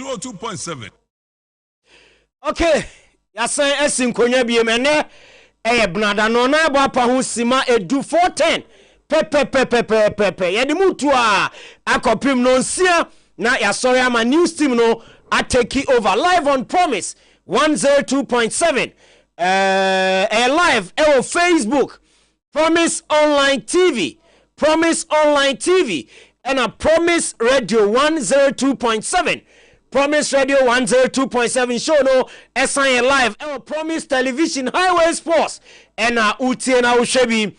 102.7. Okay, yasan esin konya biem ene brada no na ebo apa ho sima edu 410 pepe yedi mutu a akopim no nsia na yasori ama news team no atake over live on Promise 102.7 live on Facebook Promise Online TV and a Promise Radio 102.7 Promise Radio 102.7 show no SIN live Promise Television Highway Sports and utie na ushebi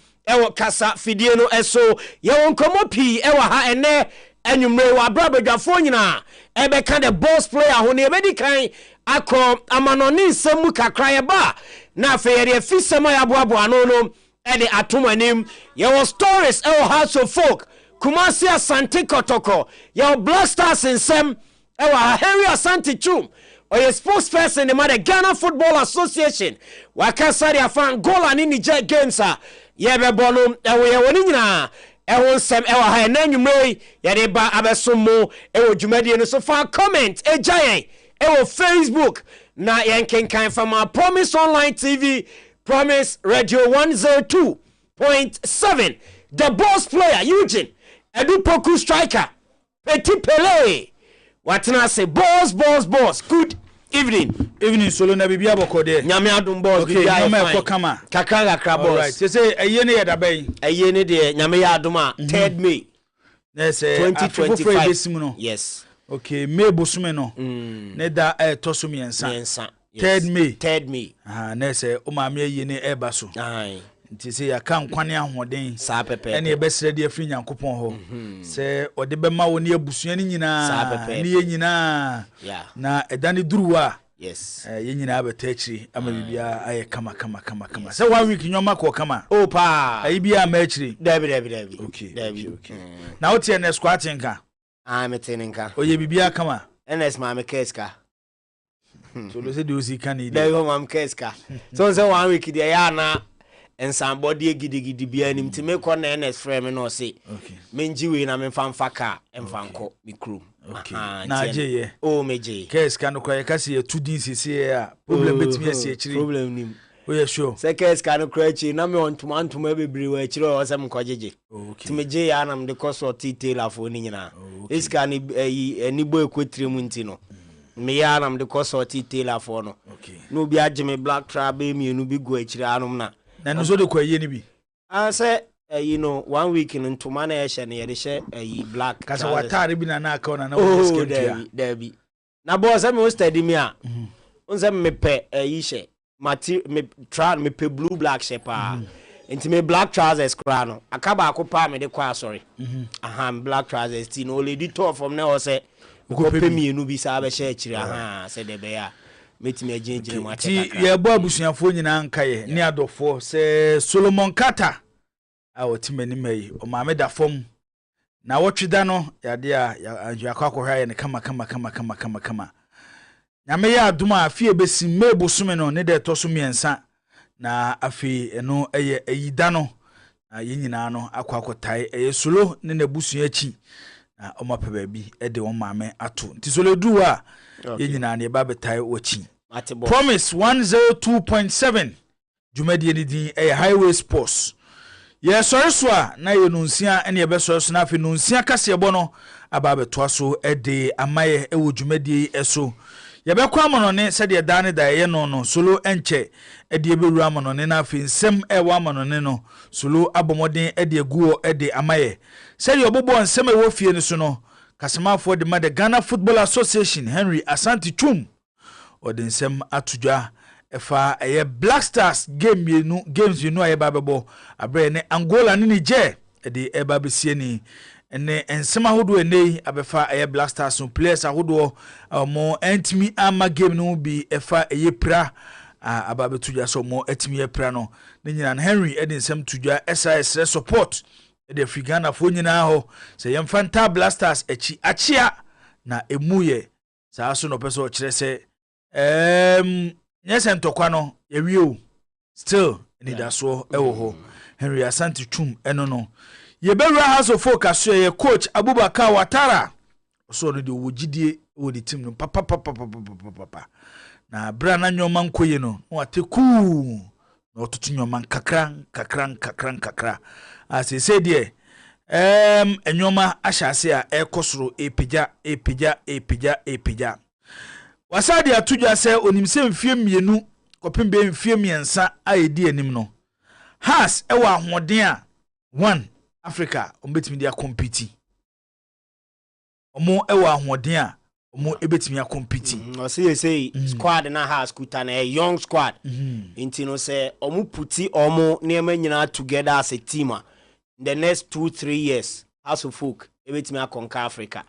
kasa fidie no eso ye won komo pi ha ene anwumre wa brabadwafo nyina ka the boss player ho ne ebedi kan akọ amanoni nsemu kakra ye ba na afeyere afisema ya boabo ano no de atomanim ye was stories House of Folk Kumasi Asante Kotoko ye Black Stars nsem Henry Asante Chum or a sports person in the Ghana Football Association wakasa dia fan goal ani Niger games ye be bonu we woni nyina won sem ha na nwumre ye de ba abesomo dwumade no so fa comment giant Facebook na yenkenkan from our Promise Online TV Promise Radio 102.7 the boss player Eugene Adu Poku striker Petit Pele Watina say boss good evening solo na bibia bokode nyame adum boss okay nyame ko kama kakra boss right say ayene ye dabai ayene de nyame ya adum a 3rd May yes 2025 yes okay May bosume no ne da toso miensa 3rd May na say o ma me ayene eba so nti se ya kan kwane ahoden sa pepe ene ebesre de afri nyankopon ho se ode be ma woni abusua ni nyina ni ye nyina na edane duruwa yes ye nyina abeta akiri ama bibia aye kama se 1 week nyoma ko kama pa ayi bia ma akiri dabi okay na wotie na squatting ka meteninka oye bibia kama ns ma me keska so lo se de ozi kan ni de ma me keska so 1 week de ya na and somebody gidi bia nim ti me ko na NS frame no say menji we na me famfa ka emfanko mi krum na aje meje case kan ko yakase ye 2D cc a problem betimi asi akiri problem nim o ye sure say case kan ko akiri na me ontuma bebre wa akiri o sam ko jeje ti meje ya na me de ko so detail afo ni nyina iska ni ni boy ko tremu nti no me ya na me de ko so detail afo no no bi ageme black trap be mi enu bi go akiri anum na no so de kwa ye ni bi say 1 week into man e she ne she black kasa watare bi na aka na Dabi na boss me study me a unse me pe she me try me pe blue black she pa into me black trousers kra no aka ba akopa me de kwa sorry black trousers ti no lady tour from now say ko pe mi enu bi sa be she akiri say de be ya metimi agenjire mu ateka ti ye bo abusuafo nyina nkaye ni adofo se Solomon Kata a otimani mai o maame da fom na wotweda no yade a akwakohwa ye ne kama nyame ya aduma afie besi mebusumi no ne de toso miensa na afi eno eye ayida no na ye nyina no akwakotai eye solo ne nabusu achi na o mapeba bi e de wo maame ato nti solo du a ye nyina ne ba betai wachi Promise 102.7 Jumadi ni din Highway Sports ye sorry na ye nunsia ene ye be sorry na afi nunsia kase ebo no aba beto so de amaye ewo Jumadi eso ye be kwa mono ne se de dane da ye no solo enche de ebewura amono ne na afi nsem ewo amono ne no solo abomoden de guo de amaye se de obobo nsem ewo fie ne so no kasemafo de ma the Ghana Football Association Henry Asante Chum odinsem atudwa efa eye Black Stars games you know aye babebo abre ne Angola ni Niger de eba besie ni ene ensema hodo enei abefa eye Black Stars players ahodo mo entimi ama game no bi efa eye pra ababetudwa so mo etimi pra no ne nyina Henry edinsem tudwa SIS support de Africana fo nyina ho se yemfanta Black Stars echi achia na emuye saa so no peso kire se yes entokwa no yewie still ni da so ewo ho Henry Asante Chum eno no ye bewura House of Folk aso ye coach Abubakar Watara so no de wogidie wo the team no papa na bra na nyoma nkoye no wate ku na otutu nyoma kakra as he said there enyoma ahyase a ekosoro epiga wasade atudwa se onimse mfie mienu kopembe mfie miensa a edi anim no has ewa ahoden a one Africa ombetimi dia compete omo ewa ahoden a omo ebetimi compete o say squad na has kuta na a young squad inti no say omo puti omo niema nyina together as a team in the next 2-3 years as of folk ebetimi akonka Africa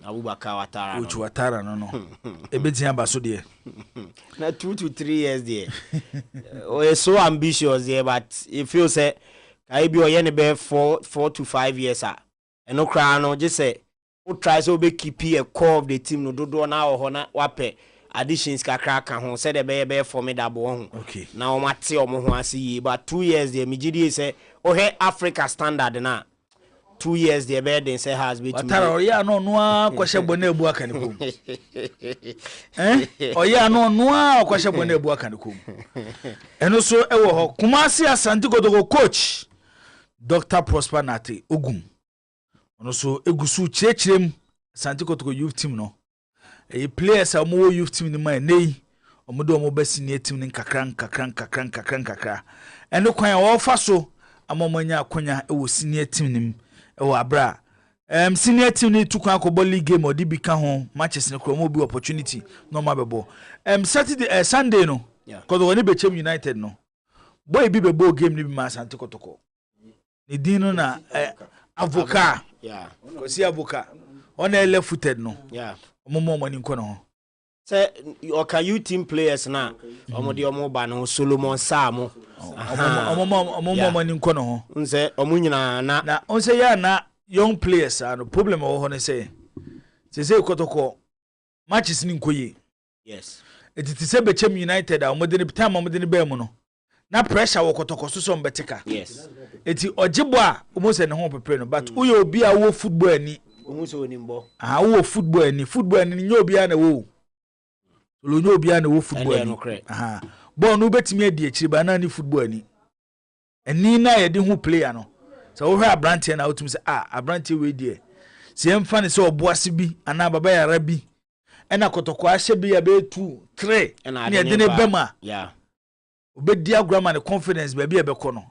Abubakar Watara Uchu Watara no ebetimi abaso de na 2 to 3 years there we so ambitious there but if you say I be oyene be 4 to 5 years eno kra no je say who try so be keep a core of the team no dodo na ho na wape additions kakra ka ho say the be formidable ho okay na o mate o mo ho ase but 2 years there migidi say o he Africa standard na 2 years there be den say has be Watara oya no a kwahye bone ebu aka ne kom oya no a kwahye bone ebu aka ne kom eno so ewo ho Kumasi Asante Kotoko coach Dr. Prosper Nate Ogum ono so egusu chirechirem Asante Kotoko youth team no players a mo youth team ni man nei omodo omo ba senior team ni kakran eno kwan wo fa so amomanya akonya ewo senior team nim ewo abra senior team ni tukwan akobọ league game odi bi ka ho matches ni kro mo bi opportunity no ma bebo Saturday Sunday no Kotoko ni Bechem United no boy bi bebo game ni bi ma Asante Kotoko ni dino na avoka ko si avoka on left footed no omo money nko no say okay you team players na omo de omo ba no Solomon Sam omo money nko no nse omo nyina na onse ya na young players no problem wo ho ne say Kotoko matches ni nkoye yes etiti se Bechem United a omo de time omo de be mu no na pressure wo Kotoko so mbetika yes eti ojibo a omo se ne ho prepare no but uye obi a wo football ani omo so onimbo wo football ani nye obi a na wo lo nye obi a na wo football ani ball no betimi adi akiri ba na ni football ani na ye de ho player no so wo hwe abrante na wotum se abrante we die se emfa ne se oboase bi ana baba yara bi ena Kotoko ahye bi ya be 2 3 ne de ne bema obedi agrama ne confidence ba bi e be kono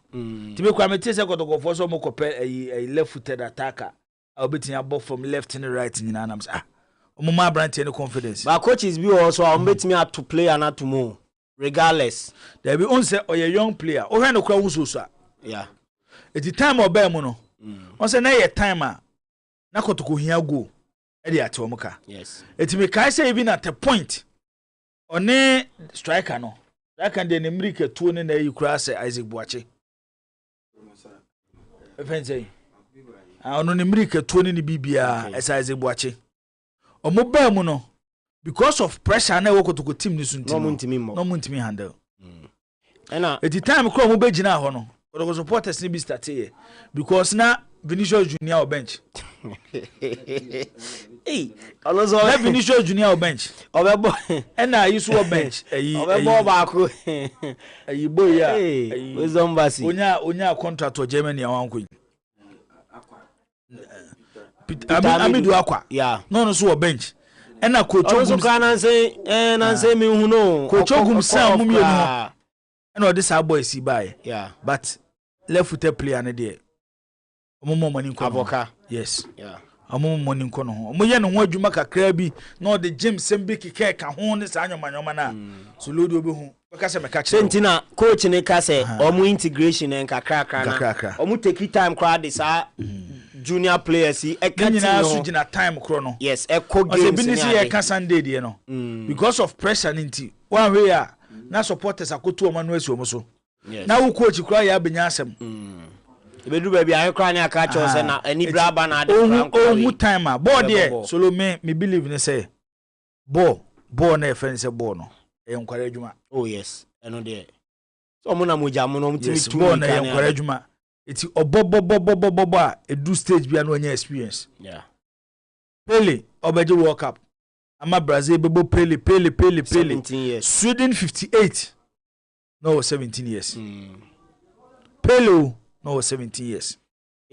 tibe kwa meti se Kotoko fo so mo kopel a left footed attacker obeti abo from left and right nyina na msa omo ma brand any confidence but coaches be also obeti me to play and to move regardless there be on say oye young player o hwe no kwa wuso at the time oba mu no on say na ye time na Kotoko hia go e dey ate omuka yes it me kai say even at a point one striker no that can dey America tuo ne na yi kura say Isaac Buache efense ono ne America tuo ne bibia Isaac Buache omo ba mu no because of pressure na Kotoko team ni sunti no muntimi handle at the time kro omo be gina ho no Kotoko supporters ni bi start here because na Vinicius Junior bench Alozo Vinicius Junior bench obebo na yiso bench obebo ba ko boy ya Wezombasi onya contract to Germany awanko Amidu Akwa no so bench na coach Ogum kana say na say me hu no coach Ogum sa mum ye no na this boy si buy but left footed player na there omo money nko avoka yes omo money nko no omo ye no ho adwuma kakra bi na the gym sembi kike ka ho ne sa anyoma na so load obi hu ka se meka kire sentina coach ne ka se omo integration en kakra na omo take time crowd this junior players e kati no so gina time kro no yes e ko games ni e ka Sunday de no because of pressure ninti one way na supporters akoto o manu esi o so na wo coach kra ya benya asem ebedu ba bia kra ne aka cho se na ani braba na ade o mu time ball there solo me believe ne say ball na e friend say ball no e nkware adwuma oh yes eno there so mo na moja mo no mtimi tu ball na e nkware adwuma eti obobobobobobo a edu stage bia na onya experience Pele obeje World Cup. Ama Brazil bebo Pele. 17 years. Sweden 58. No 17 years. Pele no 17 years.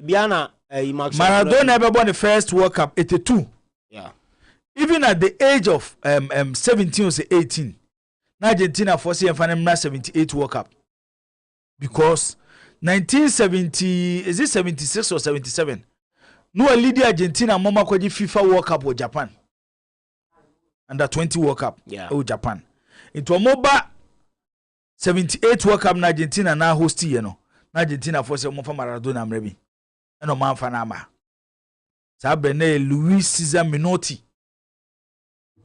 Biana Maradona ever won the first World Cup 82. Yeah. Even at the age of 17 or 18, Argentina for and 78 World Cup. Because 1970 is it 76 or 77? No lead Argentina mama kwaji FIFA World Cup or Japan. Under 20 World Cup. Yeah. Or Japan. Into a moba 78 World Cup na Argentina na hosti you know. Na Argentina for say mo fa Maradona mrebi. Eno man fa na ama. Sa Bene Luis Cesar Menotti.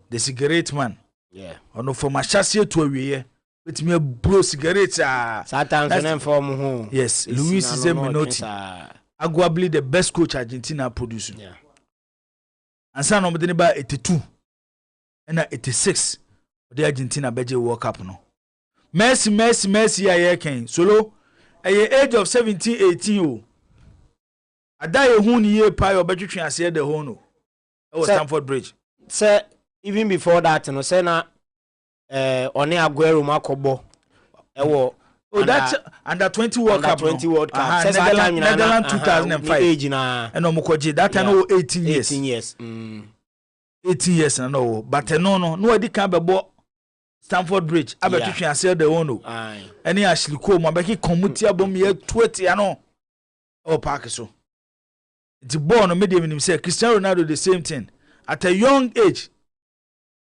The cigarette man. Yeah. Ono for machase to awie. With me bro cigarette Satan form home. Yes, Luis Cesar Menotti. Arguably the best coach Argentina producing. Yeah. And so no mede ba 82 and 86 the Argentina beje World Cup no. Messi ya ken solo at the age of 17 18 o. Ada ye hu ni ye pa obetwetwe ase de ho no. E was Stamford Bridge. Say even before that no say na Oni Aguero makobo ewo that's under 20 World Cup. 20 World Cup. Netherlands 2005 age na eno mokoje that time no 18 years. 18 years. 18 years no but no edi kan bebo Stamford Bridge abetwetwe ase de ho no. Any Ashley Cole mabeki community abom ye 20 ano o park so. The ball no medium him say Cristiano Ronaldo the same thing at a young age.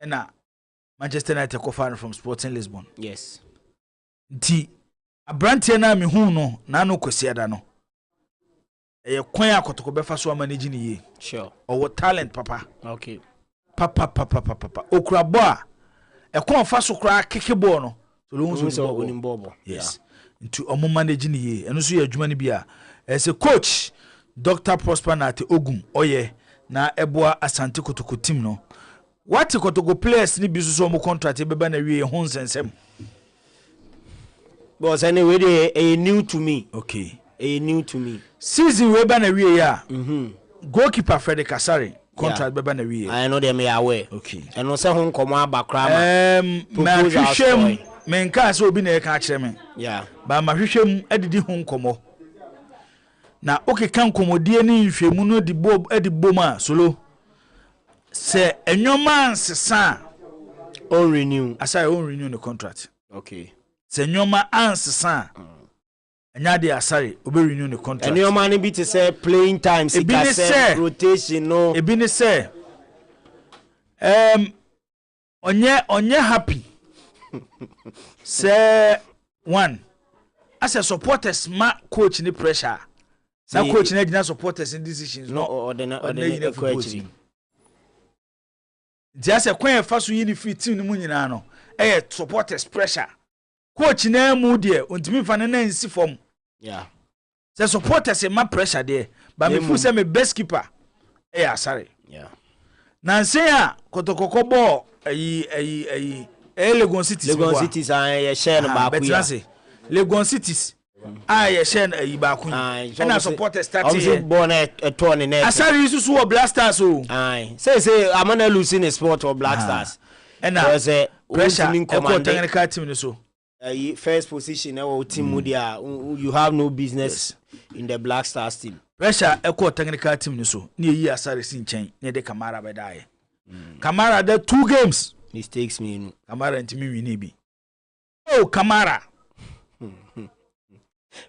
And Manchester United co-founder from Sporting Lisbon. Yes. Nti abrantie na me hu no na no kwesiada no. Eye kwan akotoko befa so manage ni ye. Sure. Or talent papa. Okay. Papa. Okura bo a e kon fa so kra keke bo no. So lo so bobo. Yes. Nti omo manage ni ye. Eno so ye adwuma ni bia. As a coach Dr. Prosper Nate Ogum oye na eboa Asante Kotoko team no. What Kotoko players ni bisu so mo contract beba na wie ho nsensem. But anyway they new to me. Okay. New to me. Season we ba na wie ya. Goalkeeper Frederick Kasari contract beba na wie. I know them aware. Okay. And no say hon komo abakra ma. Ma hwehwem menka se obi na e ka kire me. Yeah. Ba ma hwehwem adidi hon komo. Na okay kan komodie ni nhwemu no di boma solo. Se enyoma ansesa on renew. Asai on renew the contract. Okay. Se enyoma ansesa. Anya de asari obe renew the contract. Enyoma ni bi to say playing time say rotation no. Ebi ni say onye happy. Say one as a supporters ma coach ni pressure. Na coach na gina supporters in decisions no or the coach. Just a kwen fa so yini free team mu nyina no supporters pressure coach na mu de ontimi fa na nsi form. Yeah. The supporters ma pressure there but me fu say me best keeper sorry. Yeah. Na say a kotokoko ball Legon Cities share no ba ku ya. Legon Cities share ba ku. Na supporters start here. Born a turn in Asari isu so Blasters o. Say amana losing a sport or Black Stars. And there's a pressure technical team so. First position team you have no business in the Black Stars team. Pressure technical team so. Ni yi Asari sin chen ne de Kamara be dae. Kamara the 2 games mistakes me. Kamara ntimi wini bi. Oh Kamara.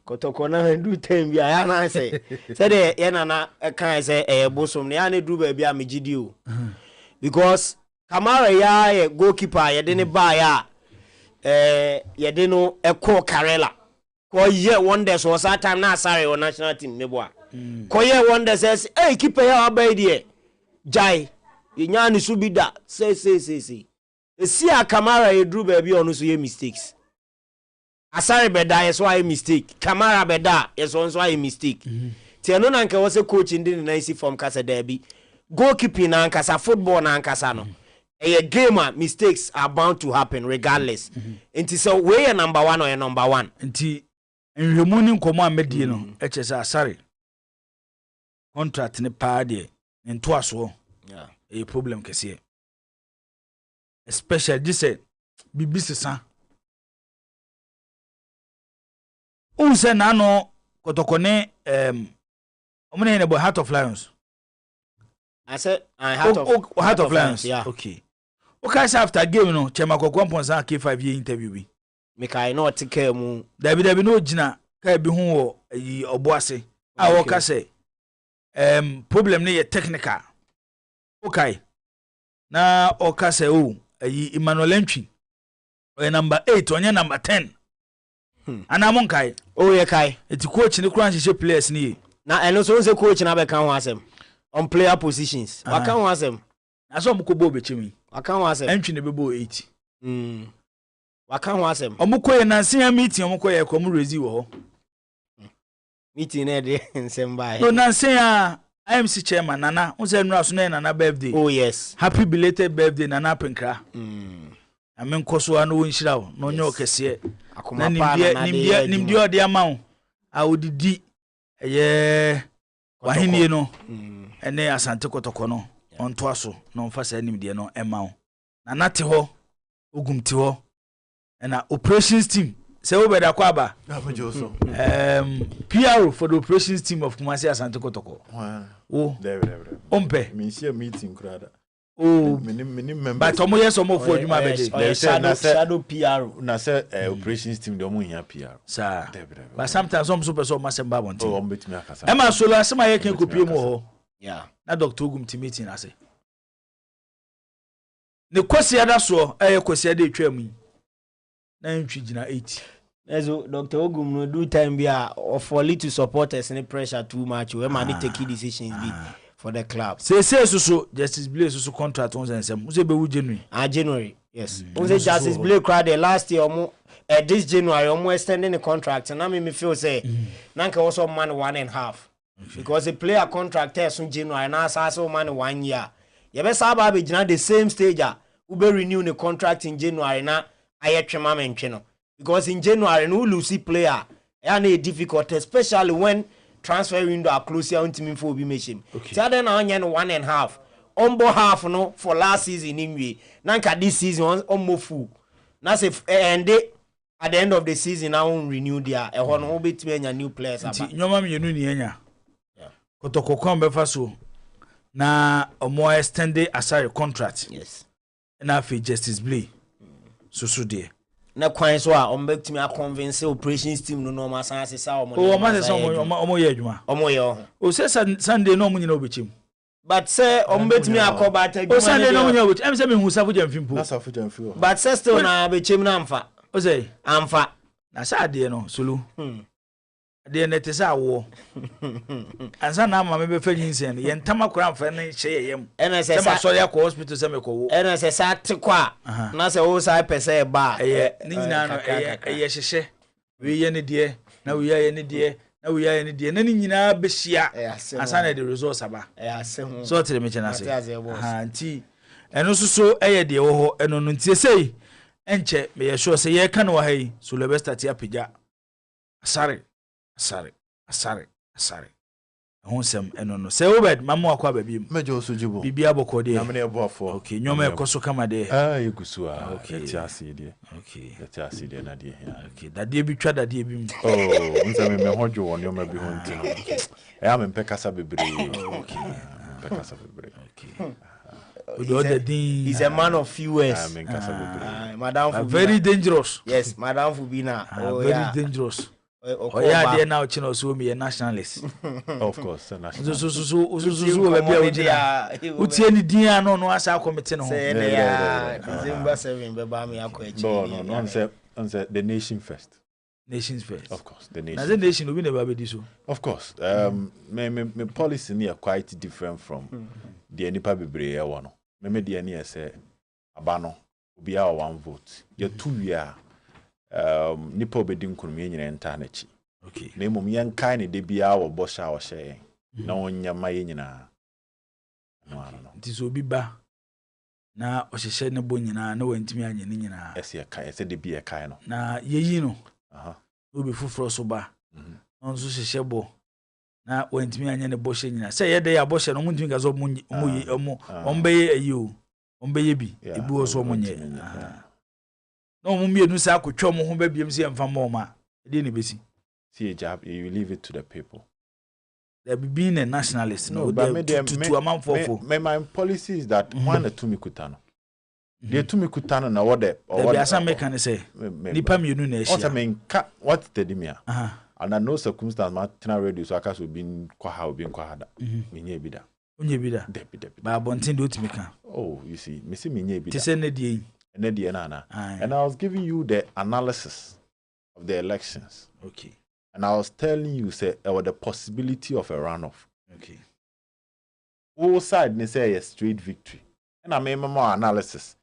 Kotoko na ndu tem bia ya na say de ye na kan say bosom ne ya na du ba bia megidi o because Kamara ya goalkeeper ye de ne ba ya ye de no call Karela ko ye wonders was that time na Asare o national team ne bo a ko ye wonders says hey keeper ya abai de jai nya ni subida say esi a Kamara ye du ba bia onu so ye mistakes. Asare beda yes why mistake. Kamara beda yes also why mistake. Ti no na nka wo se coach ndi na isi form kasa derby. Goalkeeping na nkasa football na nkasa no. A gamer mistakes are bound to happen regardless. Nti so we number 1 or number 1. Nti nhwemu ni nkomo amedie no eche se Asare contract ne pa de nto aso. Yeah. A problem kese. Especially this bibi sesa. O se na no kotokone omune ne bo Heart of Lions. I said Heart of Lions. Yeah. Okay. Okay, after game no chema kokon sa K5 year interview bi. Make I know take mu. Dabi no gina ka bi hu wo yi oboase. A wo ka say problem ne ye technical. Okay. Na o ka say o yi Emmanuel Entwi. O number 8 onye number 10. Ana mon kai. O ye kai. Eti coach ne kran hye players ni. Na eno so say coach na be kan ho asem. On player positions. Wa kan ho asem. Na so mko be chimi. Wa kan ho asem. Entwi ne bebo 8. Wa kan ho asem. Omko ye na nsia meeting omko ye kom rezi wo ho. Meeting na de nsem bai. No na nsia IMC chairman Nana, unse nura so na Nana birthday. Oh yes. Happy belated birthday Nana Penkra. Amen koso anu wonhira wo no nyo kese. Na nimdi odi ama wo. A odidi eye wahenie no. Ene asante kotoko no. Onto aso no mfa sa nimdi no ema wo. Nana te ho ogumti ho. Na operations team se wo beda kwa ba. PR for the operations team of Kumasi Asante Kotoko. Oh, ompe. Me see a meeting crowd. Oh, but Tomo yes omo for Juma bede. Shadow PR. Na say operations team dey omo here PR. Sir. But sometimes some super so masemba wonte. Oh, ombetimi akasa. Ema solo asema ye ken kopie mu ho. Yeah. Na Dr. Ogum team meeting ase. Ne kwasi ada so kwasi ada etwam. Na ntwi gina 8. Ezo Dr. Ogum no do time bia for little supporters any pressure too much we man take decisions be for the club. Say so Justice Blake so contract on nsem. Wo say be wu January. January. Yes. Wo say Justice Blake crowd the last year omo this January omo extending the contract and me feel say nanka also man 1.5 because the player contract is on January na so man 1 year. You be saba be gina the same stage we be renew the contract in January na ayetwema mentwe no. Because in January, no lose player, and it's difficult, especially when transfer window are closer on team for be machine. So then on 1.5, ombo half no for last season anyway. Nanka this season ombo full. Now say and at the end of the season now renew their a one will be to new players. Nyoma me nu ni enya. Kotoko kombe faso na omo extended aside contract. Yes. Na fi Justice Blake. So there. Na kwan so a ombetimi a convince operations team no normal san asesa omo. O ma se omo ye adwuma. Omo ye o. O se Sunday no omo nyina obechim. But say ombetimi akoba ta adwuma. O Sunday no omo nyina obechim. Em se me hu safu jamfimpo. Na safu jamfimpo. But say still na abechim na amfa. O say amfa. Na sa ade no solo. De ne te sa wo. Ansa na ma me be fa nyinsen ye ntama kora amfa na hye yem. Ena se sa so ya ko hospital se me ko wo. Ena se sa te kwa. Na se wo sa pese ba. Ni nyina no ye hyehye. We ye ne de na we ye ne de na we ye ne de na ni nyina be hia. Ansa na the results aba. Asem. So tere me chena se. Nti eno so eye de wo ho eno no ntie sei. Enche me ye sure se ye ka no wa hai so le best ati apija. Asare. Honsem eno no. Se obed mamu akwa babiem. Mejo so jibo. Bibia bokode. Na me ebo afo. Okay, nyoma ekoso kama de. Yegusu a. Okay. Eti ase de. Okay. Eti ase de na de. Okay, dade bi twa dade bi. Oh, nsa me hodwo won nyoma bi ho nti no. Ya me mpekasa bebre. Okay. Mpekasa bebre. Okay. He's a man of few words. Madam Fubina. Very dangerous. Yes, Madam Fubina. Very dangerous. Oh yeah, they now chino so me a nationalist. Of course, a nationalist. So utie ni dia no asa committee no. December 7 be ba me akwachi. No, say the nation first. Nations first. Of course, the nation. Now the nation will never be so. Of course. My policy near quite different from the nipa bebre e wono. Me de ne say abano obi a 1 vote. Ye 2 year nipa obedi nkunum ye nyina enta na chi. Okay. Na emom ye nkai ne de bia wo bosha wo hye. Na wonya ma ye nyina. No. Nti so obi ba na ohyehye ne bo nyina na wantimi anye ne nyina. Ese kai, ese de bia kai no. Na yeyi no. Obi fufuro so ba. Onso hyehye bo. na wantimi anya ne boshe nyina say ye dey aboshe no muntimi gazo ombeye ayo ombeye bi ebi wo so monye no mumienu sa akotwa mo ho ba biem se emfa mo ma dey ne besi see job you leave it to the people. They be being a nationalist no but my policy is that one to me kutano they to me kutano na what they some can say nipa mienu na ehia what mean what tell me and I know circumstance ma tena radio so aka so bin kwa ha obi kwa hada menye bi da onye bi da ba bontin do timi kan oh you see me see menye bi da ti se na die na and I was giving you the analysis of the elections. Okay. And I was telling you, say, there was the possibility of a runoff. Okay. All sides, they say a straight victory. And I made more analysis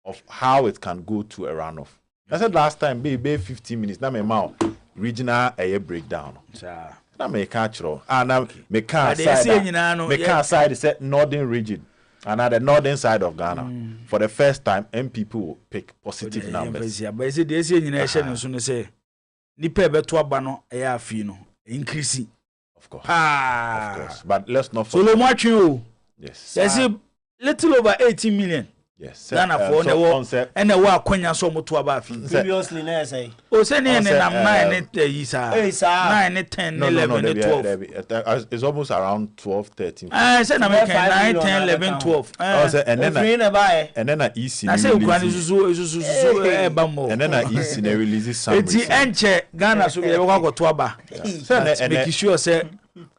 of how it can go to a runoff. I said last time, be 15 minutes. Now, my regional air breakdown. Now, my cultural. And now, my car side is northern region. And at the northern side of Ghana, for the first time, MPP will pick positive numbers. But is it the same say? Nipa beto aba no e afi no increase of course but let's not forget Solomon Atwe yes there's a little over 18 million yes Ghana for na wo and na wo akwanya so moto aba afi previously na say o say na nam 9 yi sa 9 10 11 12 it's almost around 12 13 say na make 9 10 11 12 and then easy na say ukwan susu e ba mo and then easy na release some eti enche Ghana so be kwakoto aba say make sure say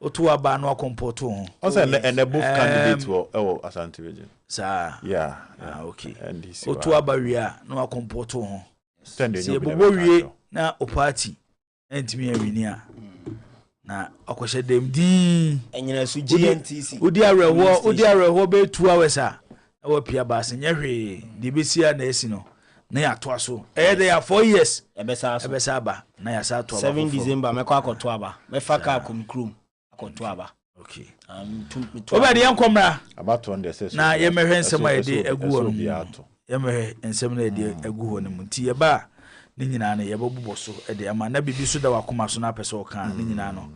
otu aba no akomporto ho o say and both candidates were Asante region sir yeah okay and this otu aba wi a no akomporto ho se bobo wi na o party entimi awini a na akwhye dem din enyina su GNTC odi areho be 2 hours a wa pia ba se nyehwe de besia na esi no na ya to aso dey 4 years ebesa ba na ya sa to aba 7 December mekọ akoto aba mefa ka komkrum akoto aba okay obedi yankomra about one dey say na ye mehwe nsem a de agu ho no ye mehwe nsem na de agu ho no nti ye ba ni nyina na ye bobo so de ama na bibi so da wakoma so na pese o kan ni nyina no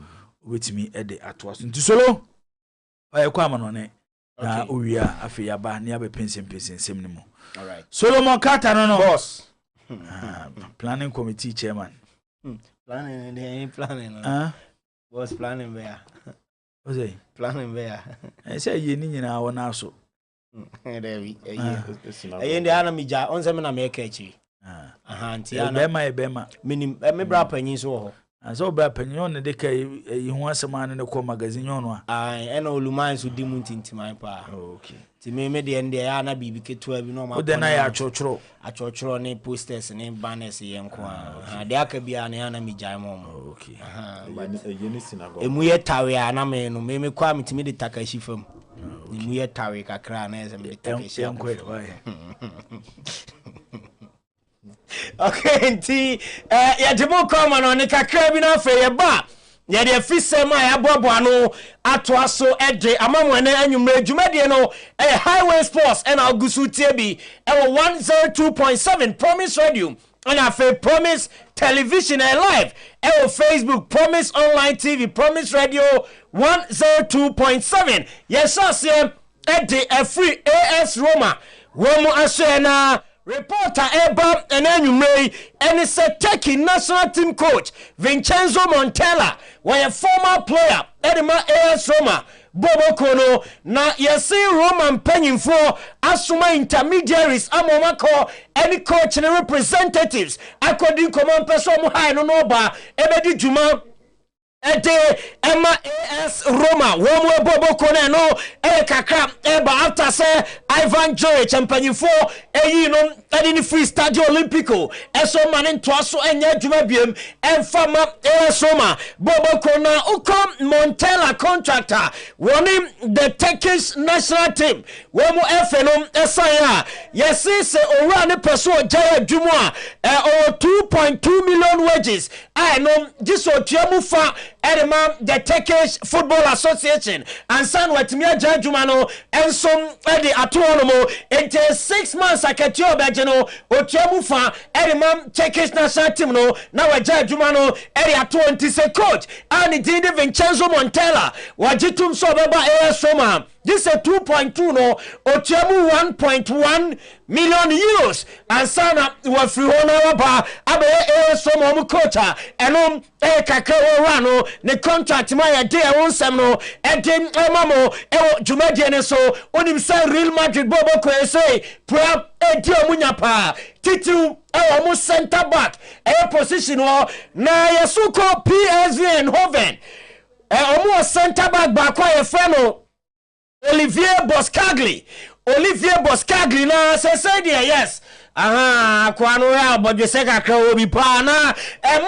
obetimi de ato aso nti solo aye kwa ma no ne na owia afi ya ba ni abe pensem ni mo. All right. Solomon Carter no boss. Planning committee chairman. Planning. Boss planning where? What's it? Planning where? I say ye ni nyina wona so. There we. Eye ndi ana mija onse me na make echi. Anti ana bema. Minim me bra panyin so ho. Aso bra panyin on de ka yi ho asema ne ko magazine on a. Ena oluman so di mu ntintiman pa. Okay. Ti me de ende ya na bibi ketua bi no ma. O de na ya achọchọrọ ne posters ne banners ye nko a. De aka bia na ya na mijai mo. Okay. Yeni synagogue. Emu ye tawe ana me no me kwa mitimi de takashi fam. Emu ye tawe kakra na ese me de takashi. Okay, nti ya jebo koma no ne kakra bi na fe ye ba ye de fisem a ya bobo no ato aso ede amamwane anwumre dwumade no highway sports and agusu tie bi 102.7 Promise Radio and afa Promise Television and live Facebook Promise Online TV Promise Radio 102.7 yes asem ede free AS Roma womu asena reporter Eba Enanumrei and is a Turkey national team coach Vincenzo Montella, where a former player Edema AS Roma Bobo Kono na yesi Roman penning for Asuma intermediaries amomako any coach and representatives according common person high no ba ebedi juma Ede Emma AS Roma womo Bobo Kone no kakra eba after say Ivan Joy champion for no edi free stadio Olympico eso manin toaso enya djuma biem enfama AS Roma Bobo Kona ukom Montella contractor warning the Turkish national team womo FNO esaya yesi se ora ne person jaya djuma 2.2 million wages I know jiso tuamu fa edema the Turkish Football Association and san watimi agya adwuma no ensom ede ato no mo ente 6 months akati obeje no otuamu fa edema Turkish national team no na wagya adwuma no ede ato nti se coach and Didi Vincenzo Montella wajitum so beba AS Roma. This is 2.2 no otuamu 1.1 million euros and sana wa free hona waba abe AS Roma mu coach eno kakra wo no ne contract ma ya de won sem no edem mamo e dwumadie ne so onim say Real Madrid bobo ko say pra edi omunya pa titu omu center back position o na yesuko PSV Eindhoven omu center back ba kwa ye feno Olivier Boscagli na say yes kwa no ya bodwese kakra obi pa na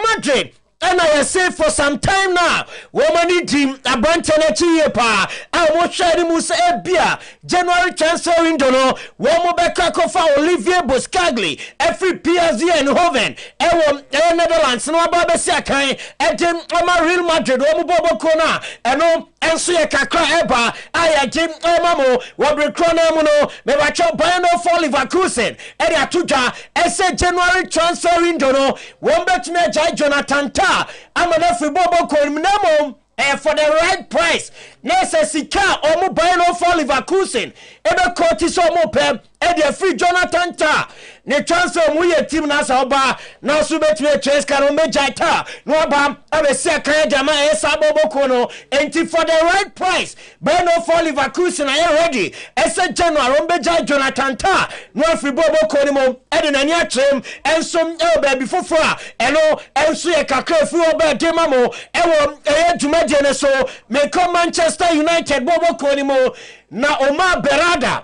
Madrid. And I say for some time now, woman team abantene chiye pa. I mo share musa ebia January transfer window no. Womo beka kofa Olivier Boscagli every PSV Eindhoven. Ewo Netherlands no aba besi akan. Edem ama Real Madrid womo bobo kona. Eno enso ye kakra eba. Aya jim mamo wabre krona mu no. Me ba cho Bayern for Leverkusen. Edi atuja ese January transfer window no. Wombe tme jai Jonathan Ta. I'm an Bobo Colminamo for the right price. Necessika omu Bayern for Leverkusen. Ebe Curtis omu pem. Ede free Jonathan Ta. Ne transfer mu ye team na sa oba na so betwe trace karo mejaita. No oba abe se kan jama esa Bobo kono. Enti for the right price. Bayern for Leverkusen are ready. Ese January ombeja Jonathan Ta. No free Bobo kono mo. Ede na nya trem ensom baby fofora. Eno enso ye kakra free oba dema mo. Ewo dwumadie ne so me come Manchester United Bobo kono mo na Omar Berada.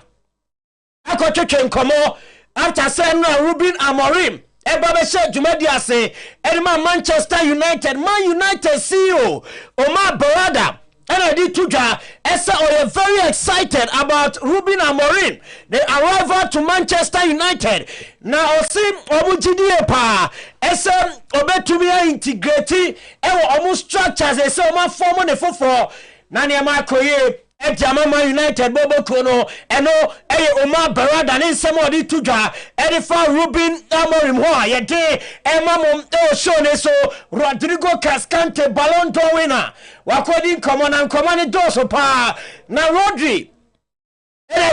Akotwetwe nkomo after saying na Ruben Amorim eba be she dwumadi ase edema Manchester United CEO Omar Berada and I did tudwa esa are very excited about Ruben Amorim the arrival to Manchester United na osim obujidie pa esa obetumi integrate ewo omu structures esa omu form ne foforo na ne makoye Ejamama United Bobo Kono eno Omar Berada ni nsemo di tudwa edifa Ruben Amorim ho ye de emamo show ne so Rodrigo Cascante Ballon d'Or winner wakodi nkomo ni doso pa na Rodri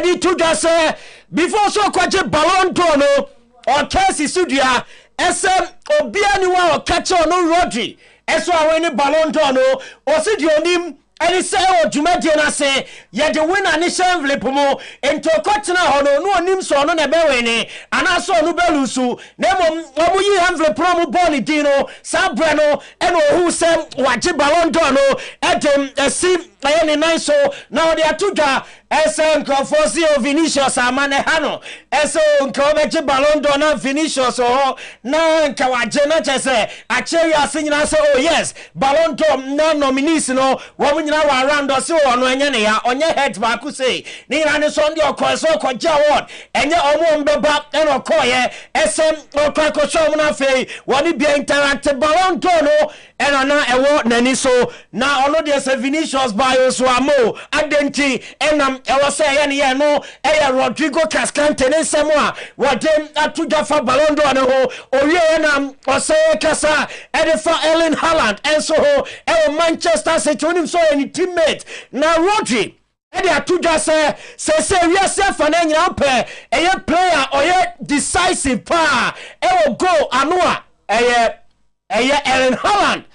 di tudwa se before so kwaje Ballon d'Or no o kesi studia esem obiani wa o kache no Rodri eso awani Ballon d'Or no o si di onim and he say o dwumadie na say ye de winner ni envelope mo ento kotena ho no onim so no na be wini ana so no belusu na mom omo yi envelope mo ball dino sabre no eno hu sem waje Ballon d'Or no edem esi ayene nine so na de atudwa ese nkrofo o Vinicius amane hano ese nka obeje Ballon d'Or na Vinicius ho na nka waje na chese acheri asinyina say oh yes Ballon d'Or na nominees no wo nyina wa around us ono enye ne ya onye head back say ni na ne so ndi okoso okoje award enye omo mbeba eno koye ese okako show mu na fei woni bia interactive Ballon d'Or no eno na ewo nani so na ono de se Vinicius bio so amo adenti enam ewo say ye no Rodrigo Cascante ne semo a wodem atudwa fa Ballon d'Or ne ho owie enam osay kasa edifa Erling Haaland enso ho ewo Manchester City onim so any teammate na Rodri edi atudwa se we say fa na nyina pe player oye decisive pa ewo goal anoa Erling Haaland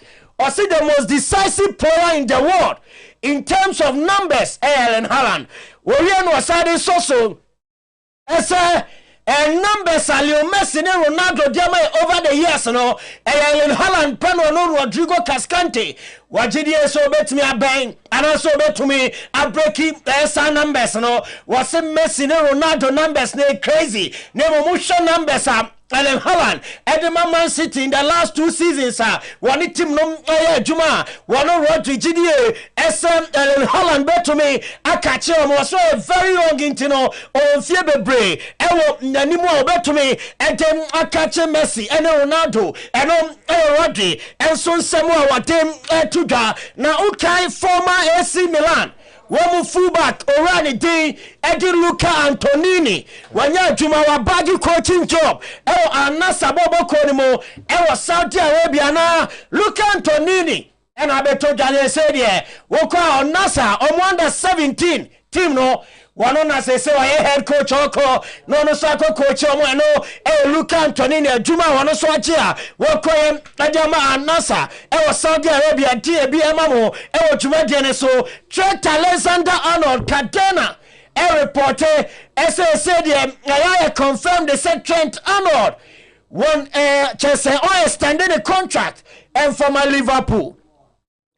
or see the most decisive player in the world in terms of numbers Erling Haaland we no sade so and numbers are Leo Messi and Ronaldo Diamond over the years no Erling Haaland pano no Rodrigo Cascante wajidi so bet me a bang and also bet to me a breaking esa numbers no was Messi and Ronaldo numbers ne crazy nemo musha numbers Erling Haaland Edema Man City in the last 2 seasons one team no Juma one Rodri GDA SM Erling Haaland bet to me akache was so very young intino on Fiebebre ewo nanimo bet to me and then akache Messi and Ronaldo and Rodri and so Samuel watem tuga na ukai former AC Milan Womu fullback Orani D Edi Luca Antonini Wanya Juma wa bagi coaching job Ewo Anasa Bobo Konimo Ewo Saudi Arabia na Luca Antonini and Abeto Jale said yeah Woko Anasa Omwanda 17 team no Wanona se head coach oko no sako coach omo no Luca Antonini Juma wano so achia woko Adama Anasa Saudi Arabia DB Emamo Juma Diane so Trent Alexander-Arnold Cadena reporter said I confirmed they said Trent Arnold one Chelsea extended the contract and from Liverpool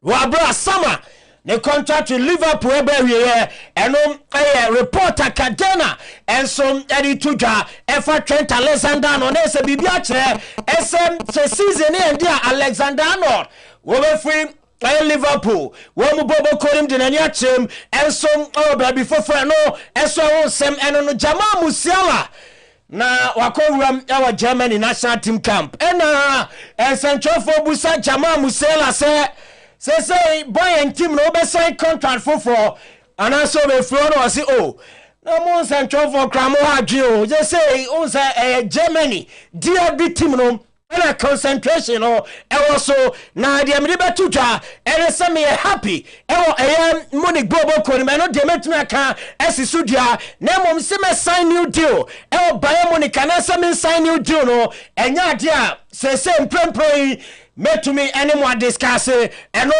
Wabra Summer the contract with Liverpool and reporter Cadena and some Eddie Tuja for Trent Alexander-Arnold as a bibiache SM season and Alexander Arnold we free Liverpool Womu Bobo Korim Dinanyachim and some baby for no and so some and Jamal Musiala na wakoram our Germany national team camp and Central for Busa Jamal Musiala say boy and team no be sign contract for and also be flow no say oh no more Central for Cramo Hagio just say say Germany DRB team no and concentration or also na the amriba tuja and some me happy money global ko me no de metuna ka esisudia na mom se me sign new deal buy money can some sign new deal no enya dia say prempro metumi any more discuss and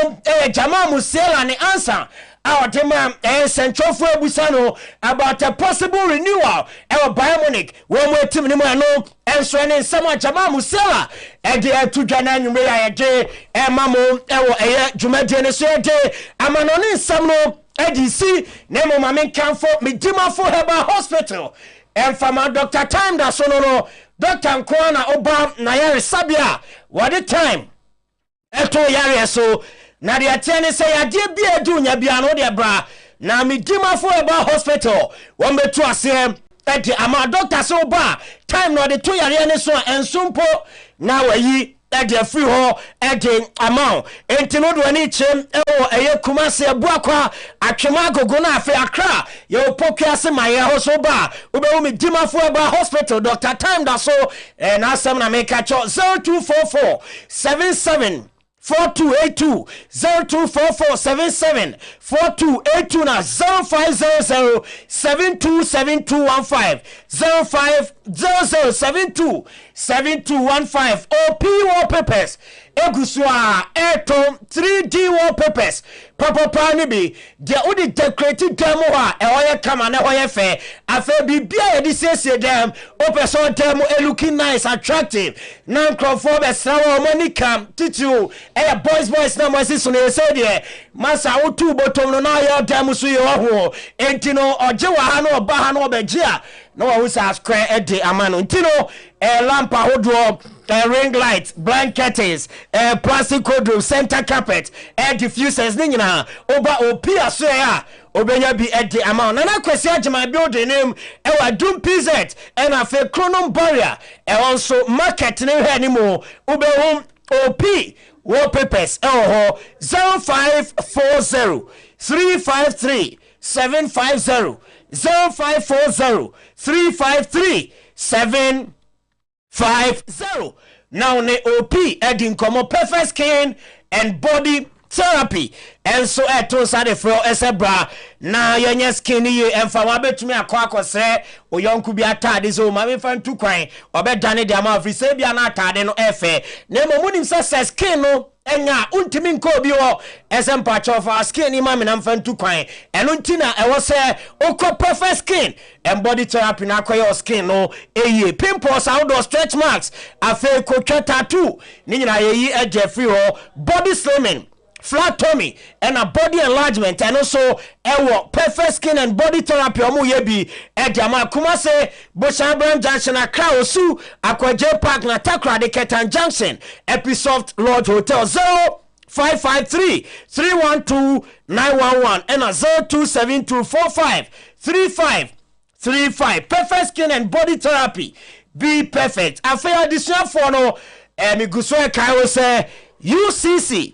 Jamal Musiala ni answer our demand Central for Busano about a possible renewal our Bayern Munich when we team no and so any someone Jamal Musiala and the to Jana Numeya day and Mamo Jumadian so day Amanoni Samno ADC Nemo Mamin can for me Dima for Heba Hospital and from our Dr. Time that so no Dr. Nkwana Oba Nayari Sabia what the time eto yare so na de atene say ade bia dunya bia no de bra na me dima for Eba Hospital won betu ase ede ama doctor so ba time no de to yare ne so ensumpo na wayi ede free ho ede amount entino do ani chem eye kumase abuakwa atwema gogo na afi akra ye opoku ase maye ho so ba obewu me dima for Eba Hospital doctor time da so na asem na make a 0244 77 4282 0244 4282 na 0500 727215 0500 727215 OP wallpapers egusua eto 3D wallpapers papa ni bi de odi decorated demo a ehoye kama na ehoye fe afa bibia e di sese dem opeso demo looking nice attractive nan crowdfo be sawo money cam titu boys na mo siso ne say de masa otu botom no na yo demo so yo ho entino oje wa ha no oba ha no obegea no wa usa square ede amano entino lamp ahodo ring light blankets plastic wardrobe center carpet air diffusers ni nyina oba opia so ya obenya bi ede amount na kwesi agema building name ewa dum pz and afa chronom barrier also market ne hwe animo ubehum op wallpapers 0540 353 750 0540 353 750 now ne OP adding como perfect skin and body therapy and so eto sade fro esebra na yenye skin ye emfa wa betumi akwa oyonku bi atade so ma me fan tu kwan obedane de ama free se bia na atade no efe na momunim se skin no enya untimi nko bi ho esempa chofa skin ni ma me na mfa tu kwan eno ntina ewo se okọ perfect skin and body therapy na akoyo skin no eye pimples outdoor stretch marks afa ko tattoo ni nyina yeyi eje free ho body slimming flat tummy and a body enlargement and also perfect skin and body therapy omo ye bi ediama Kumase Boshabram Junction Accra Osu Akwaje Park na Takra de Ketan Junction Episoft Lodge Hotel 0553-312-911 and a 0272453535 perfect skin and body therapy be perfect after additional for no me guswe kai say UCC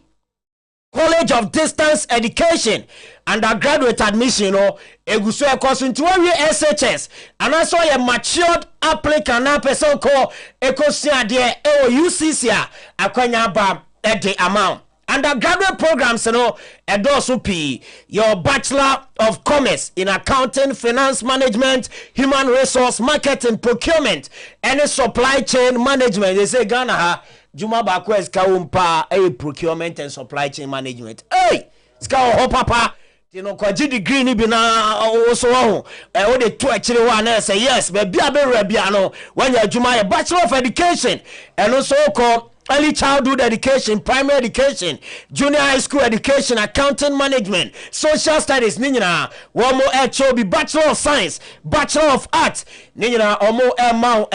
College of Distance Education undergraduate admission or eguso course into SHS and also a matured applicant na person call ekosia de UCC akwanya ba the amount undergraduate programs also P your Bachelor of Commerce in Accounting, Finance Management, Human Resource Marketing, Procurement and Supply Chain Management. They say Ghana Juma Bakwes Kaumpa procurement and supply chain management. Hey, ska ho papa. You know, kwaji degree ni bi na also ho. O de to actually one say yes, but bia be rebiano when you Juma Bachelor of Education and also called early childhood education, primary education, junior high school education, accounting management, social studies, ninyina, one more HOB, Bachelor of Science, Bachelor of Arts, ninyina, omo emau,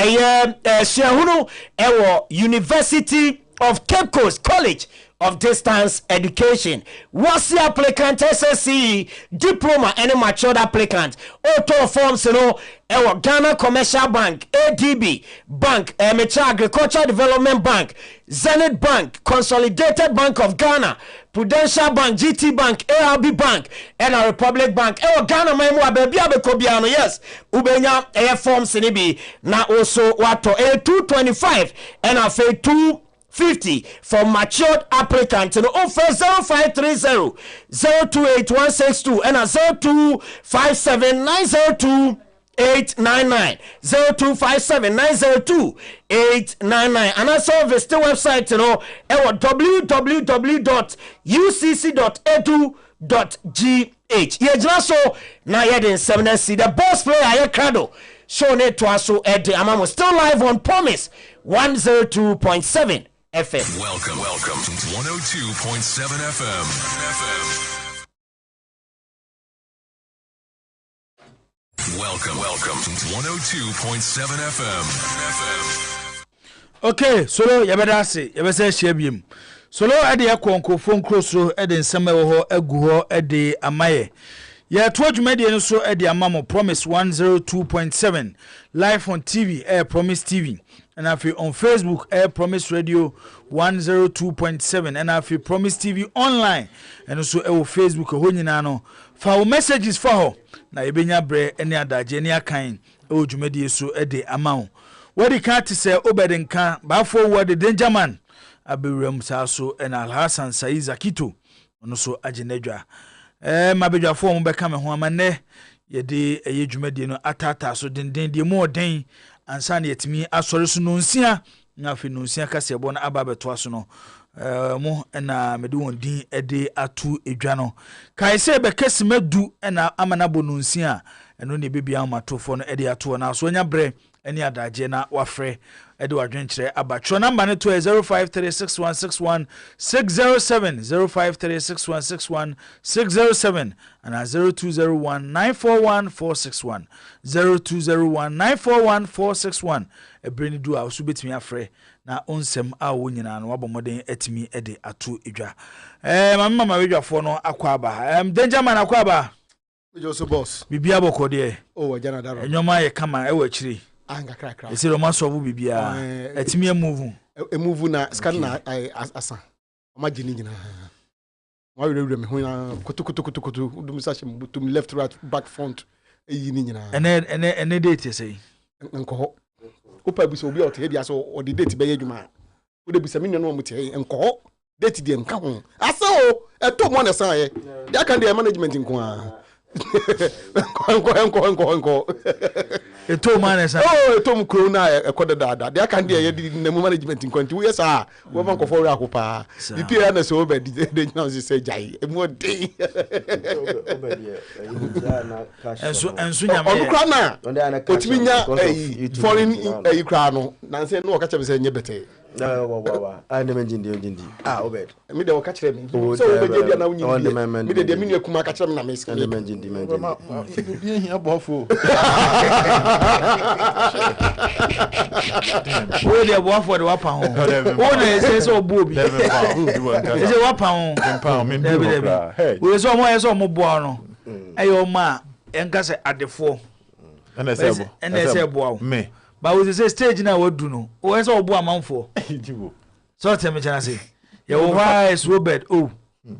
Shehunu, University of Cape Coast College of Distance Education. What's the applicant SSC diploma and a matured applicant? Auto forms Ghana Commercial Bank, ADB Bank, Mecha Agricultural Development Bank, Zenith Bank, Consolidated Bank of Ghana, Prudential Bank, GT Bank, ARB Bank, and a Republic Bank. Ghana Maimwa Bebiabekobiano, yes. Ubenya air forms in na also wato 225 and a 250 for matured applicants and offer 0530 028162 and a 0257 899 0257-902-899 and also visit the website www.ucc.edu.gh. so na yedin 7C the boss player Ayekado show ne to aso edi amamo still live on Promise 102.7 FM. Welcome to 102.7 FM. Welcome to 102.7 FM. Okay, solo yabedase yabese shiebiem. Solo ade yakonko phone crosso ede nsema wo ho agu ho ede amaye. Ya tuadwumade no so ede amamo Promise 102.7 live on TV Promise TV and afi on Facebook Promise Radio 102.7 and afi Promise TV online and also Facebook ho nyina no fa messages for ho na ebenya bre ene adaje ne akan dwumade so ede amawo wadi ka ti se obedenka ba forward danger man abewram sa so en Alhassan Saiza Kito ono so agenedwa mabedwa fo mo beka me ho amane yede dwumade no atata so denden de mo den ansa na yetimi asore so no nsia na fe no nsia kase bo na ababeto aso no mo na mede won din ede atu edwa no kai se be kesimadu na amana bonunsi a eno ne bebia amatofo no ede ato na so nya bre eni adaje na wafre ede wadwenkyere abatwo number ne to 0536161607 0536161607 and 0201941461 0201941461 ebreni du a so betimi afre na onsem a wo nyina no wabomoden atimi ede ato edwa mama wedwafo no akwaba danger man akwaba Joso boss bibia bokode jana daro enyoma ye kama e wachiri anga krakra ese ro maso bibia atimi move na scan na asa imagine nyina wa wure me ho na kutu dum sache butum left right back front eyi ni nyina ene date say nko ho opa bi so obi ote bia so o de date be yadwuma o de bi se me no mo te nko ho date de nka ho asa o eto mo na san ye dia kan de management nko a Enko. Eto man esa. Eto mu kro na ekoda dada. Dia kan de ye di na management nkonti we sa we man ko for akopa. Bipi ya na so be de nyam se jai. Emu de. Enso nyame. Okra na. Otimi nya foreign kra no. Na se no ka chebe se nye bete. I never did. Obed. Me de catch me. So we dey na unyi. Me de me nu akuma catch me na me skin. Bien here bofo. We dey boa for the wapa ho. Wo na say so obu obi. Say wapa ho. Pound me do. Hey. We so mo boa no. Ayo ma enka say adefo. And say boa. Me. But we say stage na wadu no. O say obu amanfo. So tell me chana say. Ye wo wise Robert oh.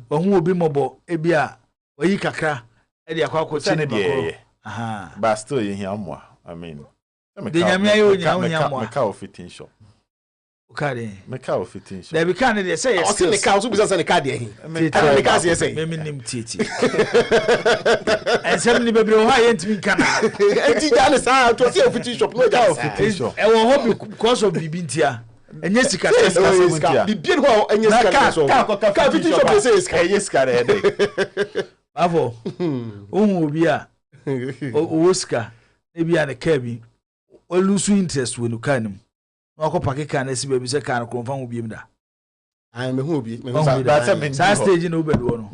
Ohun obi mobo ebia oyi kakra e de akwa chi ne de. Aha. But still you hear mo. I mean. The nyamia yo nya mo. Me ka fitting shop. Okay. Me ka fitting shop. There be can dey say yes. O say ne ka so bisa say ne ka de hin. Me ka say. Me nim titi. Ensem ni bebre o ha ye ntimi kana. Enti ja ne sa to say fitting shop no ja fitting shop. E wo hobby because of bibintia. Enye sika sika bibien ho enye sika so. Ka fitting shop say sika. Enye sika de headache. Avo. Ohun obi a. O sika. E bia ne ka bi. O lose interest when you can. No ko pake kan na si baby se kan ko fa ho biem da. I me hu obi. Sa stage no bedo no.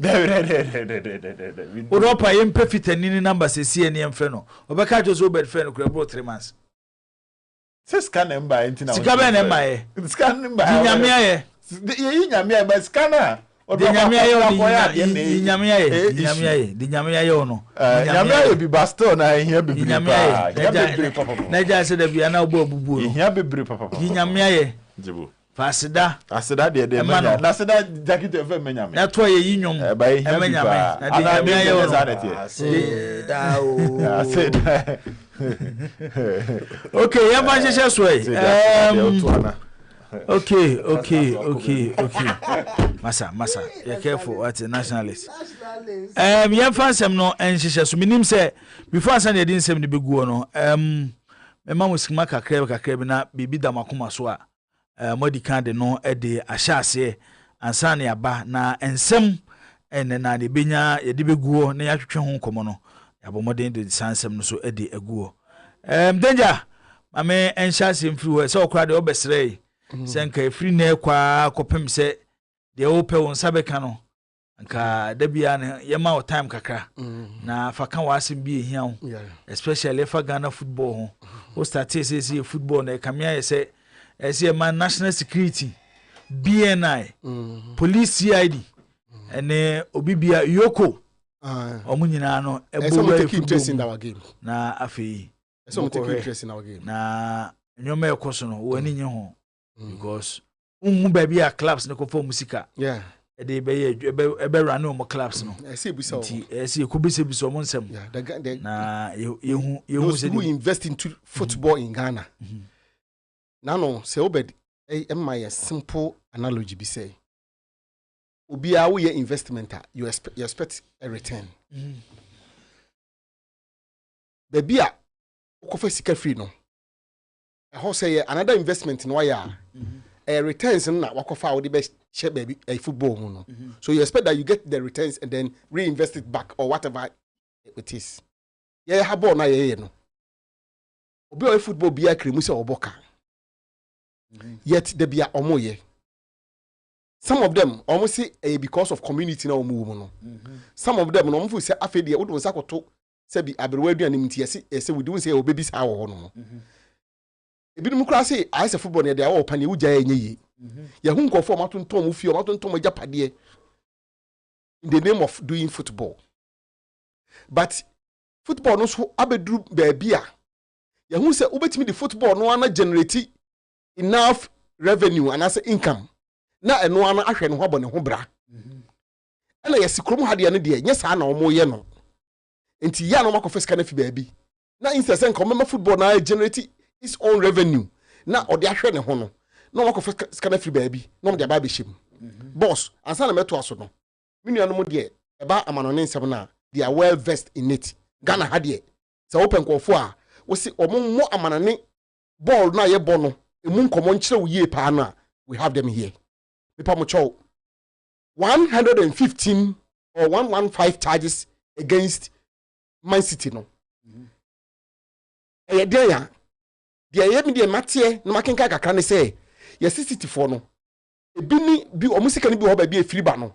O do pa yem perfitani ni number se sie ne emfre no. Obeka jo so bed friend no kura bro 3 months. Se scan number enti na. Sika be na mai. Scan number. Nyame aye. Ye nyame ba scan na. Di nyame aye di nyame aye. Di nyame aye. Di nyame aye no. Nyame aye bi basto na ehia bebre pa. Na ja se da bia na obo abubu no. Ehia bebre papa. Di nyame aye. Jibo. Fasida. Asida de menya. Na sida jacket e fe menya me. Na to ye yinyom. Ba ehia menya me. Na di nyame aye no. Asida o. Asida. Okay, ya ba sheshe so Okay. Masa. You careful at the nationalist. Ya fansem no enhihye so minim say before asan ye din sem ne beguo no. Me ma musikma kakra bi na bibi da makoma so a modi kan de no e de ahyase ansa na yaba na ensem ene na de benya ye de beguo na ya twetwe ho komo no. Yabo modern de sansem no so e de aguo. Danger mame enhyase mfiri ho se okra de obesre senka free na kwa kopem se de ope won sabeka no nka da bia ne yema o time kakra na fa kan wasim bi ehia ho especially for Ghana football ho o start say football na kamia say man national security BNI police CID ene obibia yoko omunyina no ebo interest in our game na afei some take interest in our game na nyoma ekoso no wani nye ho because baby a clubs no for musica they be run no clubs no see bisa see ko be se biso mo nsem na you who invest into football in Ghana no say obed my simple analogy be say obi a we investment you expect a return baby a ko fa sika free no how say another investment in wire returns na wakofa wo de be share baby a football no so you expect that you get the returns and then reinvest it back or whatever it is ha ball na ye no obi o football bia kremu se oboka yet the bia omoye some of them almost say because of community na omu no some of them no mfu say afede wo do sakoto se bi abrewa aduane mti ese we do say obebi sa wo no ebi num kra say I say football na dey awo pa ne wugya enye yi ya hu nkofo matontom mu fie matontom ajapade in the name of doing football but football no so abedru baabi a ya hu say obetimi the football no ana generate enough revenue and as income na eno ana ahwe ne ho abone ho bra ana yesikrom hade ne de nye saa na omo ye no enti ya no makofa sika na fi baabi na instead say nkom football na generate his own revenue na odi ahwe ne ho no na makofa sika na fi baabi na de ba be shim boss ansa na meto aso no minuanom de eba amanone nsem na they are well versed in it Ghana hade say open kofo a wo si omo amanane ball na ye bono emu nkomo nkyere wo yie pa na we have them here people mo chow 115 or 115 charges against Man City no dey ya dey me dey matie na makenka kakra ne say Yes, CCT4 no. Ebi ni bi omo sika ni bi ho ba bi efiri ba no.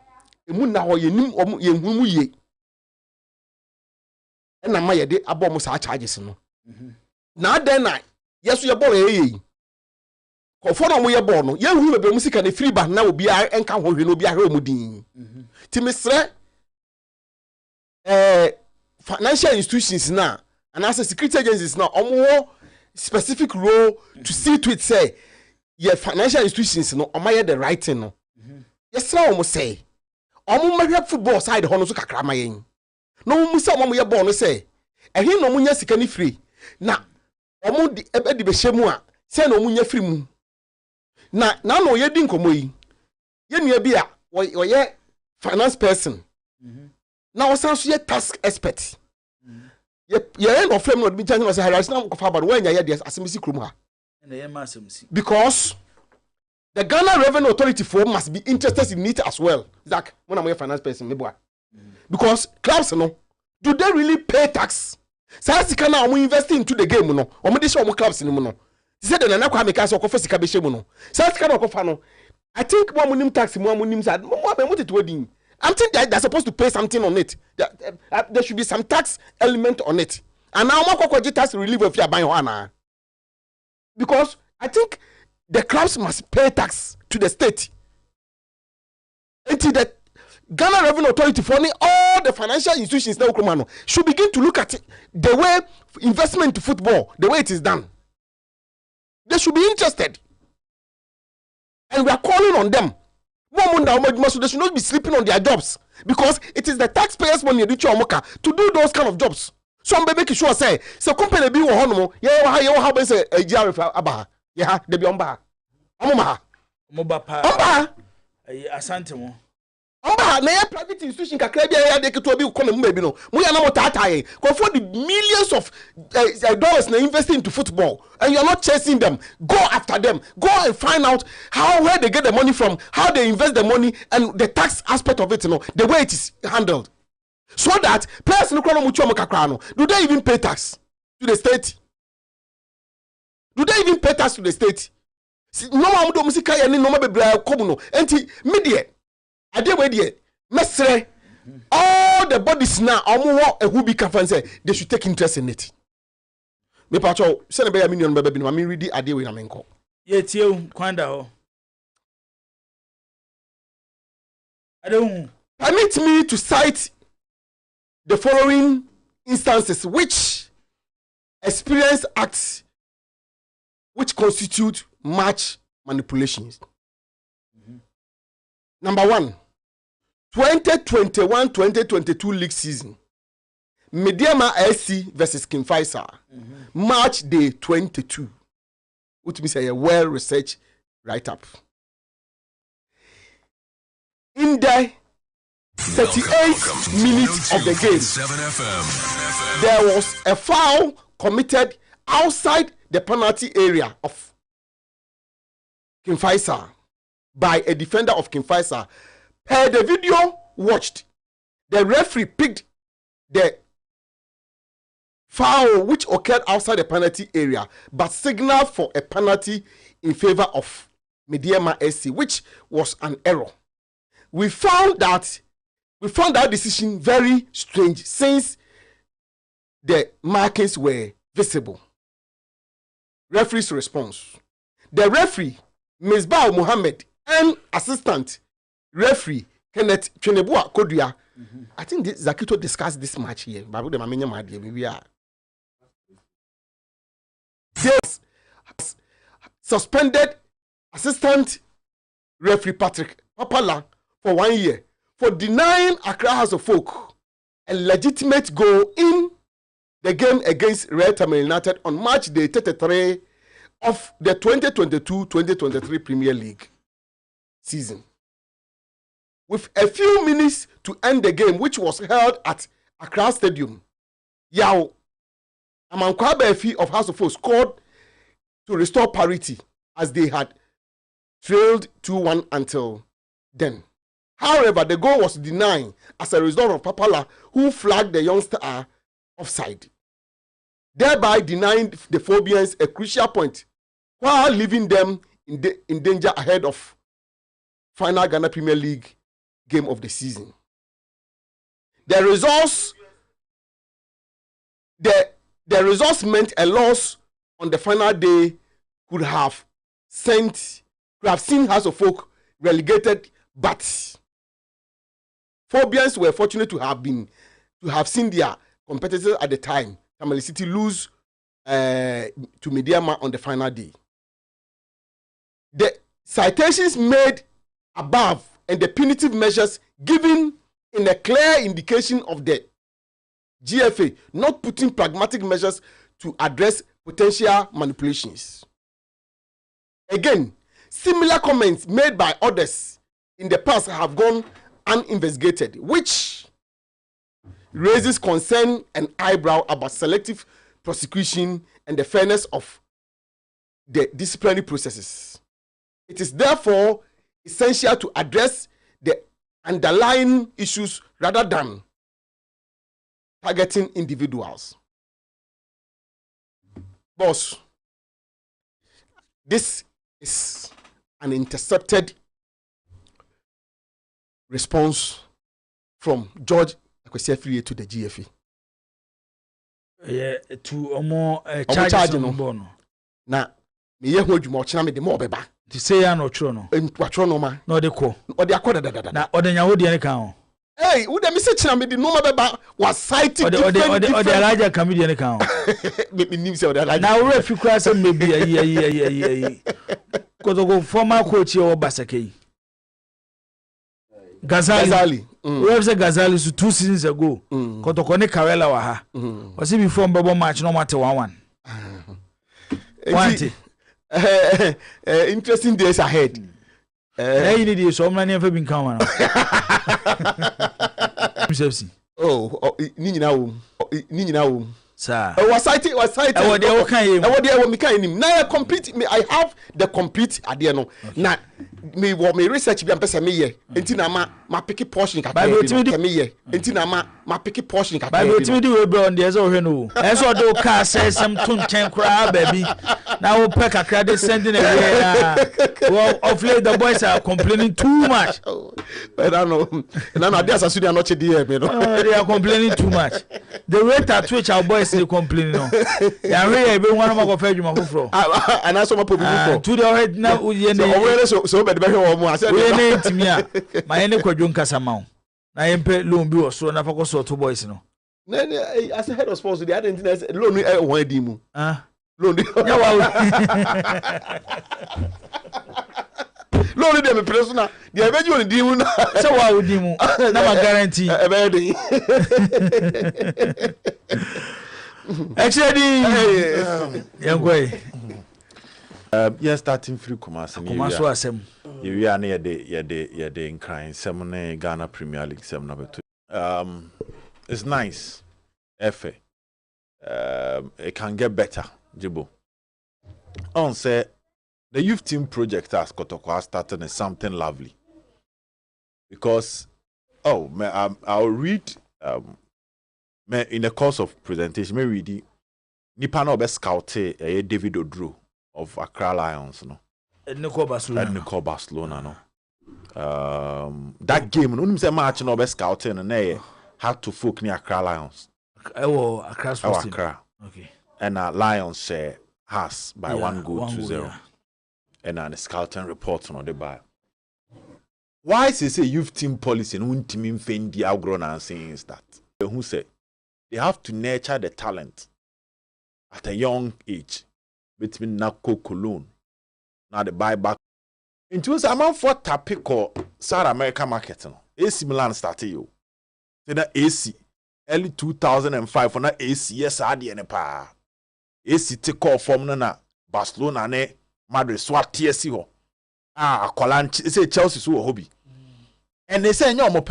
Emu na ho yenim omo yehumu ye. Na ma ye de abo omo sa charges no. Na den na yeso ye ball ye. Ko for no mo ye ball no. Ye hu be musika na efiri ba na obi a enka ho hwe no obi a hwe omo din. Ti mesre financial institutions na and as security agencies now omo specific role to see to it say your financial institutions no omo the right thing no yes na omo say omo mahwe football side ho no so kakra mayen no omo say omo ye ball no say ehin no omo nya sika ni free na omo di be hyemu a say na omo nya free mu na no ye di nkomo yi ye nua bi a wo finance person na osan so ye task expert ye end of frame no be change was harass na ko fa ba when ya dey asemisi krum ha na ye ma asemisi because the Ghana Revenue Authority for must be interested in it as well. Zach, when I'm a finance person, me boy. Because clubs no, do they really pay tax? Say can now invest into the game no. Or me dey show clubs no no. Say the na kwa make us ko first ka be shemu no. Say can ko fa no. I think more money tax more money sad. More what it wedding. I'm thinking they're supposed to pay something on it. There should be some tax element on it. And now more tax relief if you are buying one. Because I think the clubs must pay tax to the state. Until the Ghana Revenue Authority for all the financial institutions now should begin to look at it, the way investment into football, the way it is done. They should be interested. And we are calling on them. So they should not be sleeping on their jobs because it is the taxpayers' money to do those kind of jobs. Some baby sure say company be one how say a aba they be omba asante mo na private institution kakra bia ya de keto bi come mu no mo ya na mo tataye go for the millions of dollars na investing into football and you are not chasing them. Go after them, go and find out where they get the money from, how they invest the money and the tax aspect of it, the way it is handled, so that players no kwano mucho kakra no do they even pay tax to the state? Do they even pay tax to the state? No one do musika ya ni no mabebra kom no enti media ade we die mesre all the bodies now omo who be can say they should take interest in it. Me pacho se na be ya million bebe no me ready ade we na menko ye tie kwanda ho ade permit me to cite the following instances which experience acts which constitute match manipulations. Number 1, 2021-2022 league season. Mediama SC versus King Faisal. March day 22. Which means a well-researched write-up. In the 38 minutes of the game, there was a foul committed outside the penalty area of King Faisal by a defender of King Faisal. Per the video watched, the referee picked the foul which occurred outside the penalty area, but signaled for a penalty in favor of Mediama SC, which was an error. We found that decision very strange since the markings were visible. Referee's response: the referee, Misbah Muhammad, and assistant referee Kenneth Chenebua Kodua. I think Zakito discussed this match here. But we are suspended assistant referee Patrick Papala for 1 year for denying Accra House of Folk a legitimate goal in the game against Red Tamil United on March day 33 of the 2022-2023 Premier League season. With a few minutes to end the game, which was held at Accra Stadium, Yao Amankwabefi of House of Folk scored to restore parity as they had trailed 2-1 until then. However, the goal was denied as a result of Papala, who flagged the youngster offside, thereby denying the Phobians a crucial point while leaving them in danger ahead of final Ghana Premier League game of the season. The results meant a loss on the final day could have seen Hearts of Oak relegated, but Phobians were fortunate to have seen their competitors at the time, Tamale City, lose to Mediama on the final day. The citations made above and the punitive measures given in a clear indication of the GFA not putting pragmatic measures to address potential manipulations. Again, similar comments made by others in the past have gone uninvestigated, which raises concern and eyebrow about selective prosecution and the fairness of the disciplinary processes. It is therefore essential to address the underlying issues rather than targeting individuals. Boss, this is an intercepted response from George Akwesiafie to the GFA. Yeah, to more charges no. Na me ye ho adwuma ochina me de mo beba. To say ya no tro no. Entwatro no ma. No de ko. O de akoda da. Na odenya ho de ne kan ho. Hey, wo de me se china me de no ma beba was cited different. O de alaja kan me de ne kan ho. Me nim se o de alaja. Na wo refi kura se me bi ayi. Kotogo former coach o Basakei. Gazali. We have said Gazali so 2 seasons ago. Kotoko ne Karela wa ha. Was it before Bobo match no matter 1-1. Interesting days ahead. You need so many have been coming. Oh, ni nyina wo. Sir. Was cited. I have the complete idea no. Na me research bi ampesa me ye. Enti na ma pick portion kakra. Bible me ye. Enti na ma pick portion kakra. Bible timi di we bro on dey so hwe no. Eso do ka say some to nchen kra baby. Na wo pack kakra dey sending away. Well, of late the boys are complaining too much. But I know. Na dey asasu dey not dey me no. They are complaining too much. The rate at which our boys they complaining no. Ya we be one of my go fa adwuma foforo. And I saw my people before. To the head now we so be be wo mo ase. We na ntimi a my ne kwadwo nkasa ma wo. Na yempe loan bi wo so na fa ko so to boys no. Na as a head of sports the identity loan e won adi mu. Loan. Ya wa. Loan dey me persona. The ebeji on di mu na. Se wa wo di mu. Na ma guarantee. E be dey. Actually, yes, starting free Kumasi. Kumasu asem. You are near the incline Semone Ghana Premier League 7 number 2. It's nice. It can get better, Jibo. On say the youth team project has Kotoko started is something lovely. Because I'll read in the course of presentation, me read Nipa no be scout David Odro of Accra Lions, no. Nicole Barcelona, no. That game, no say match no be scout and had to folk near Accra Lions. Accra. Okay. And Lions has by 1 goal 2-0. Yeah. And the scouting reports on the buy. Why say youth team policy and won't team infend the outgrown and saying that? Who say they have to nurture the talent at a young age between Nako Cologne. Now the buyback. Into a man for Tapico South America market. AC Milan started you. Then AC early 2005 for that AC yes I did pa. AC take off from na Barcelona ne Madrid swat TSC ho. Kolanchi say Chelsea so hobby. And they say no more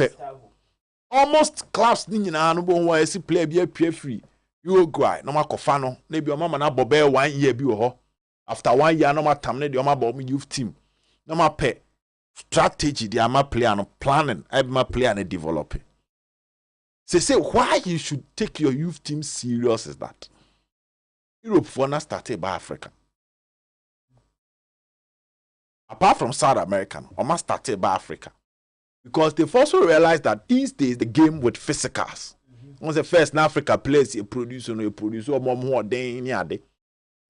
almost clubs ni nyina no bo ho AC player bi apia free. Uruguay no makofa no na bi o mama na bobe 1 year bi ho. After 1 year no matam na de o maba youth team. No ma pe strategy the ama player no planning I be my player na develop. Say why you should take your youth team serious is that Europe for na started by Africa. apart from South America, almost started by Africa. Because they've also realized that these days the game with physicals. Once the first in Africa plays, you produce or more than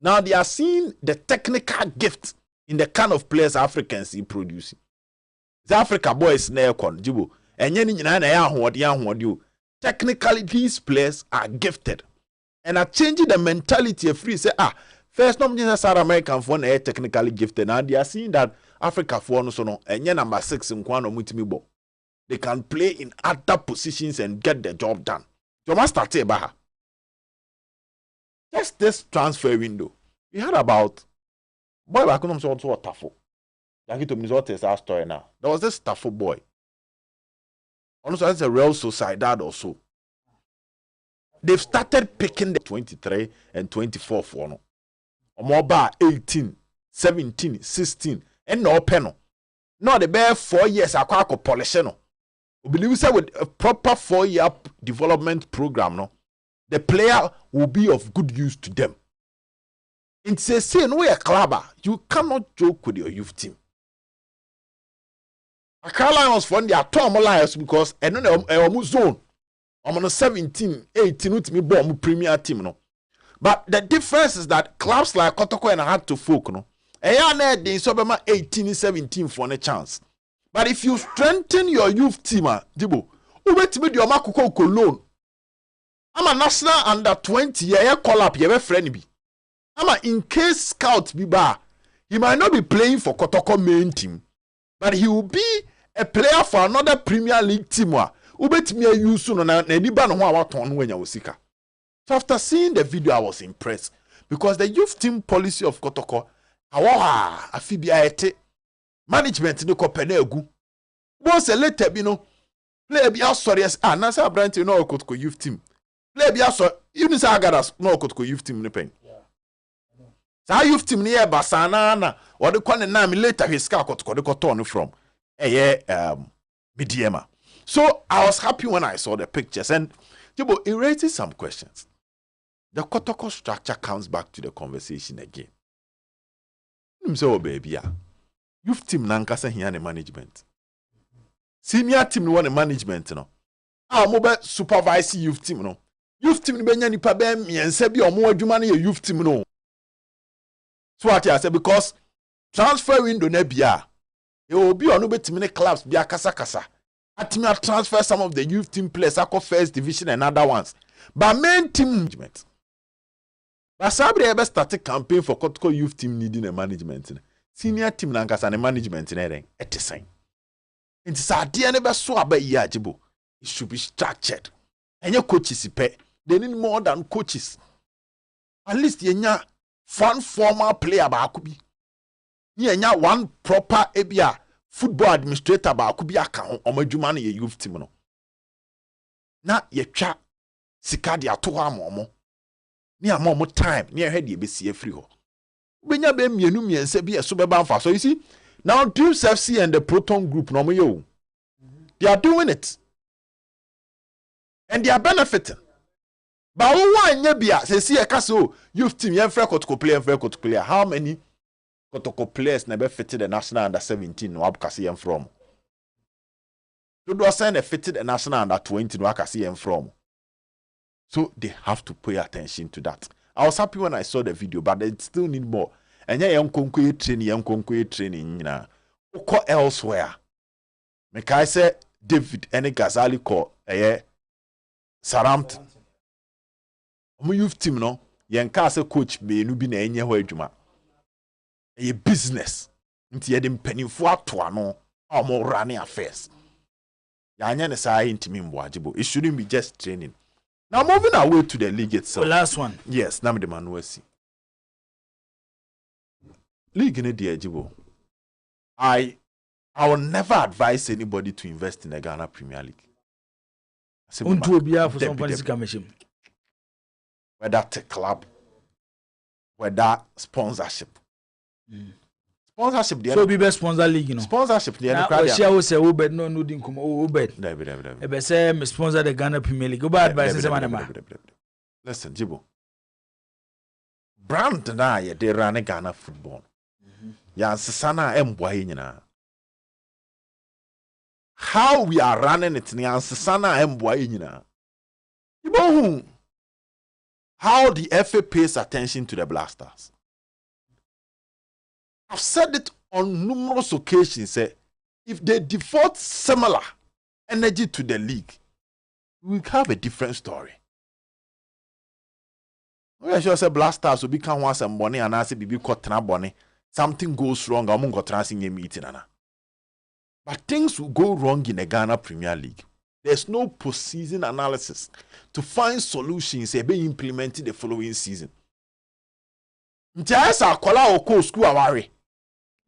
now they are seeing the technical gift in the kind of players Africans are producing. The Africa boys near con jibo and yen technically these players are gifted and are changing the mentality of free say first no South American for technically gifted now they are seeing that Africa for no so no and number 6 in kwano mutimi bo they can play in other positions and get the job done. You must start baha. Just this transfer window. We had about boy back home so Tafo. Like to me what is our story now. There was this Tafo boy. Also it's a Real Sociedad also. They've started picking the 23 and 24 for no. Omoba 18, 17, 16 and no penal. No the bare 4 years akwa polish no. We believe say with a proper 4-year development program no. The player will be of good use to them. It's a say no a clubber. You cannot joke with your youth team. Accra Lions for their Tom Lions because I know a zone. I'm on a 17, 18 with me bomb premier team no. But the difference is that clubs like Kotoko and Hard to Folk no. They 18, 17 for a chance. But if you strengthen your youth team, Dibo, who wait me your Makoko loan. I'm a national under 20 year call up your friend be. I'm a in case scout be bar. He might not be playing for Kotoko main team, but he will be a player for another Premier League team. Who bet me a use soon and anybody who want on when you was sick. So after seeing the video, I was impressed because the youth team policy of Kotoko, a FIBIAT management no kopenegu. Once a letter be no play be sorry as Nasa Brant no Kotoko youth team. Play be so you know Sagaras no Kotoko youth team ne pen. Sa youth team near Basana na or the corner name later his car Kotoko the cotton from Midiema. So I was happy when I saw the pictures and it raises some questions. The Kotoko structure comes back to the conversation again. So baby, youth team nankasa here the management. Senior team no one management no. Mobile supervise youth team no. Youth team ni benya nipa be miense bi omo adwuma na youth team no. So what I say because transfer window na bia e obi ono betimi ne clubs bia kasa. Atimi transfer some of the youth team players akọ first division and other ones. But main team management. But Sabri ever started campaign for Kotoko youth team needing a management. Senior team nankasa ne management na eren etisen. Nti sa de ne be so aba yi ajibo. It should be structured. And your coaches pay. They need more than coaches. At least yenya one former player ba akubi. Yenya one proper ebia football administrator ba akubi aka ho omadwuma na ye youth team no. Na ye twa sika de ato ha amomo. Ni amomo time ni ehwe de be sie free ho. Benya be mienu miense bi eso be ban fa. So you see, now Dreams FC and the Proton Group no mo they are doing it. And they are benefiting. But one yebia say see a castle youth team yen free Kotoko player. How many Kotoko players never fitted the national under 17 no abkasi yen from? So do assign a fitted the national under 20 no akasi yen from. So they have to pay attention to that. I was happy when I saw the video, but they still need more. And yeah, young training, na uko elsewhere. Mekai say David any Gazali call Sarampt. Omo youth team no, yenka say coach be no bi na enye ho adwuma. A business. Nti ye dem panifo ato ano, omo running affairs. Ya anya ne sai ntimi mboajibo. It shouldn't be just training. Now moving away to the league itself. The last one. Yes, nam de manuasi. League in the Ejibo. I will never advise anybody to invest in the Ghana Premier League. Whether a club, whether sponsorship. Sponsorship. So be best sponsor league, you know. Sponsorship. Share will say Obed no didn't come Obed. Ebe say me sponsor the Ghana Premier League. Go advice say man. Listen, Jibo. Brand na ye they run Ghana football. yansesa na emboa nyina. How we are running it yansesa na emboa nyina. Ibo how the FA pays attention to the Blasters. I've said it on numerous occasions. Say, if they default similar energy to the league, we will have a different story. We are sure say Blasters will become once and money and I say bibi kotena bonny. Something goes wrong, I'm going to in a meeting. But things will go wrong in the Ghana Premier League. There's no post-season analysis to find solutions being implemented the following season. Ntiasa akola oko school aware.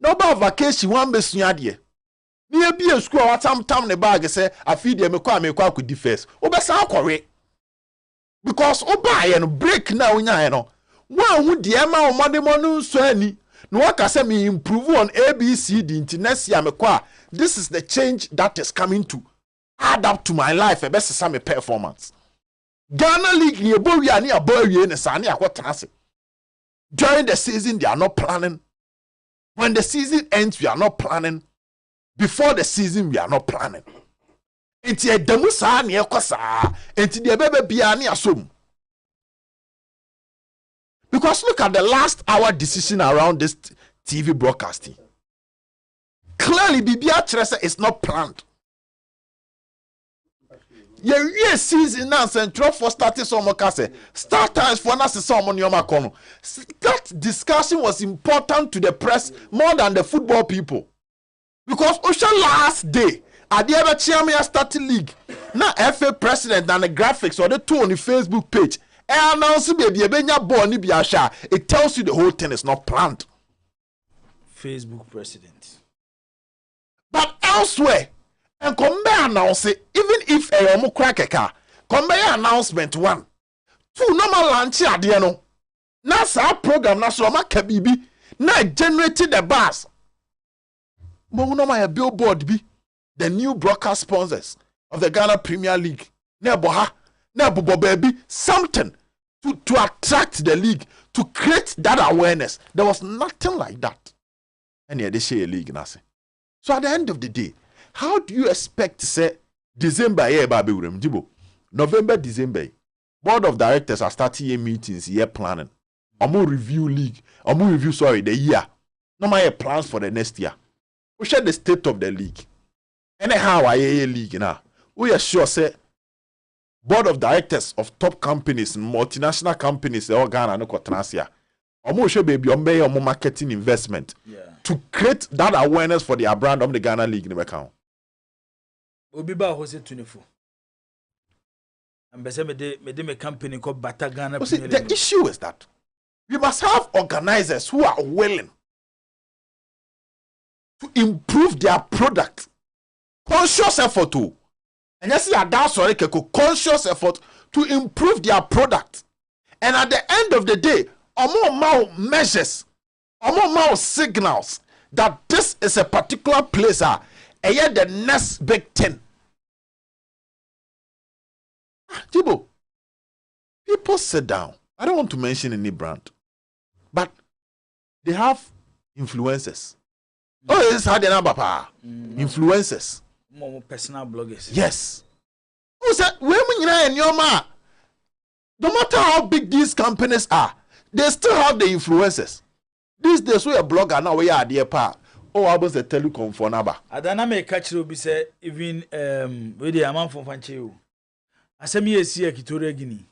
No ba vacation one besunya de. Ni ebie school awatam ne bag say afi de mekwa akudi first. Obesa akore. Because oba ye no break na onya ye no. Wan hu de ma omodemo no so ani. No waka say me improve on ABCD into next year mekwa. This is the change that is coming to add up to my life a best some performance. Ghana League ni ebo wi ani abo awie ne sa ne akwotase. During the season they are not planning. When the season ends we are not planning. Before the season we are not planning. Enti edamu sa ne ekosa. Enti de bebe bia ne asom. Because look at the last hour decision around this TV broadcasting. Clearly Bibia Tresa is not planned. Yes, season now Central for starting some case. Start times for us some on your macono. That discussion was important to the press more than the football people. Because Ocean last day at the ever chairman starting league. Now FA president and the graphics or the two on the Facebook page. And announce baby born it tells you the whole thing is not planned. Facebook president. But elsewhere, and come by announce it, even if a yomu crack a car, come by announcement 1. 2 normal launch at the end. NASA program national Kabibi now generated the bars. Monoma billboard be the new broadcast sponsors of the Ghana Premier League. Neboha, Nebobo baby, something to attract the league, to create that awareness. There was nothing like that. And yeah, they say a league nasi. So at the end of the day, how do you expect to say December here, Baby Jibo? November, December, board of directors are starting year meetings, year planning. Omo review league, omo review the year. No my plans for the next year. We share the state of the league. Anyhow, I league now. We are sure say board of directors of top companies, multinational companies, all Ghana no Kotrasia. Omo show baby omo marketing investment. Yeah. To create that awareness for their brand of the Ghana League in the account. Obiba Jose 24. And me company called Bata Ghana. The issue is that we must have organizers who are willing to improve their product. Conscious effort to. And you see conscious effort to improve their product. And at the end of the day, more measures, more signals that this is a particular place and yet the next big thing. Jibo, people sit down. I don't want to mention any brand, but they have influencers. Oh, it's hard enough, papa. Influencers. More personal bloggers. Yes. Who said, women in your man? No matter how big these companies are, they still have the influencers. These days, we are blogger now, we are dear pa. Oh, I was a telecom for Naba. I don't make catch you be say, even with the amount from Fancheo. I say me a see a Kitoria Guinea.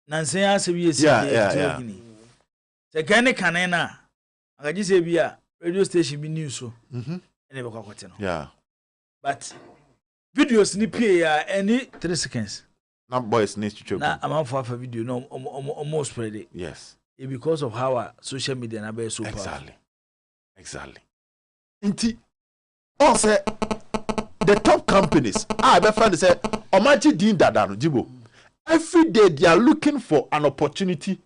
Nancy, I say, we see a Guinea. The Ghana Canena. I just say, we are radio station be news so. Yeah. But videos ni pay any 3 seconds. Not boys need to choke. Now I'm out for a video. No, almost spread it. Yes. It's because of how our social media are so powerful. Exactly. Inti. Also, the top companies. I be friend say, Omaji din dadano Jibo. Every day they are looking for an opportunity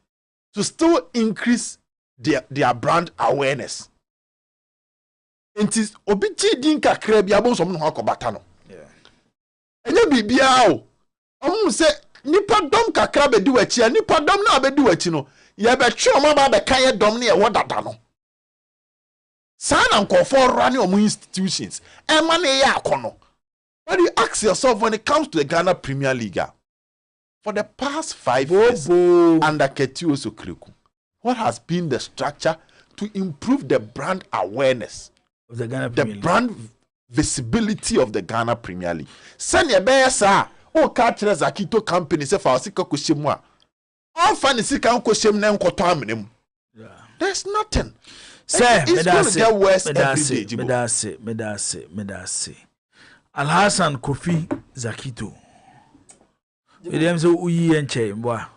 to still increase their brand awareness. Inti obiji din kakra bia bo so no akobata no. Yeah. Enye bibia o. Say nipa dom kakra be di wachi nipa dom na be di wachi no ye be twe o ba be kan ye dom ne ye wodada no sana nkofo run omo institutions e ma na ye akono. But you ask yourself when it comes to the Ghana Premier League, for the past 5 years under Ketio Sokriku, what has been the structure to improve the brand awareness of the Ghana Premier League, brand visibility of the Ghana Premier League? Send your best, oh, catch Zakito company, say for Sika Kushimwa. All funny Sika Kushim Kotam. There's nothing. Say, it's going to get worse every day. Medase. Alhassan Kofi Zakito. Them so uyi enche mboa.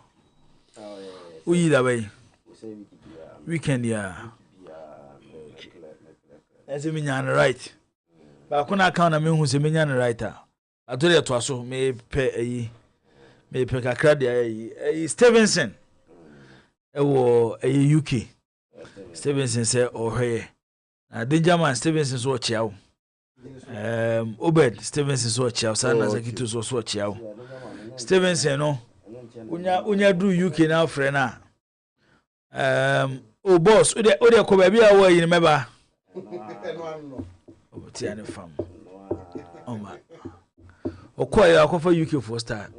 Uyi da way. Weekend ya. Ese minya na right. Ba kuna account na me hu se minya na right a. Atore to aso me pe eyi. Me pe kakra de eyi Stevenson. Ewo eyi UK. Stevenson say ohwe. Na Dangerman Stevenson so chiao. Obed Stevenson so chiao sana Zakito so chiao. Stevenson no unya do UK now friend na oh boss ode ko ba bia wo yin meba ti ane fam oh ma okoya akofa UK for star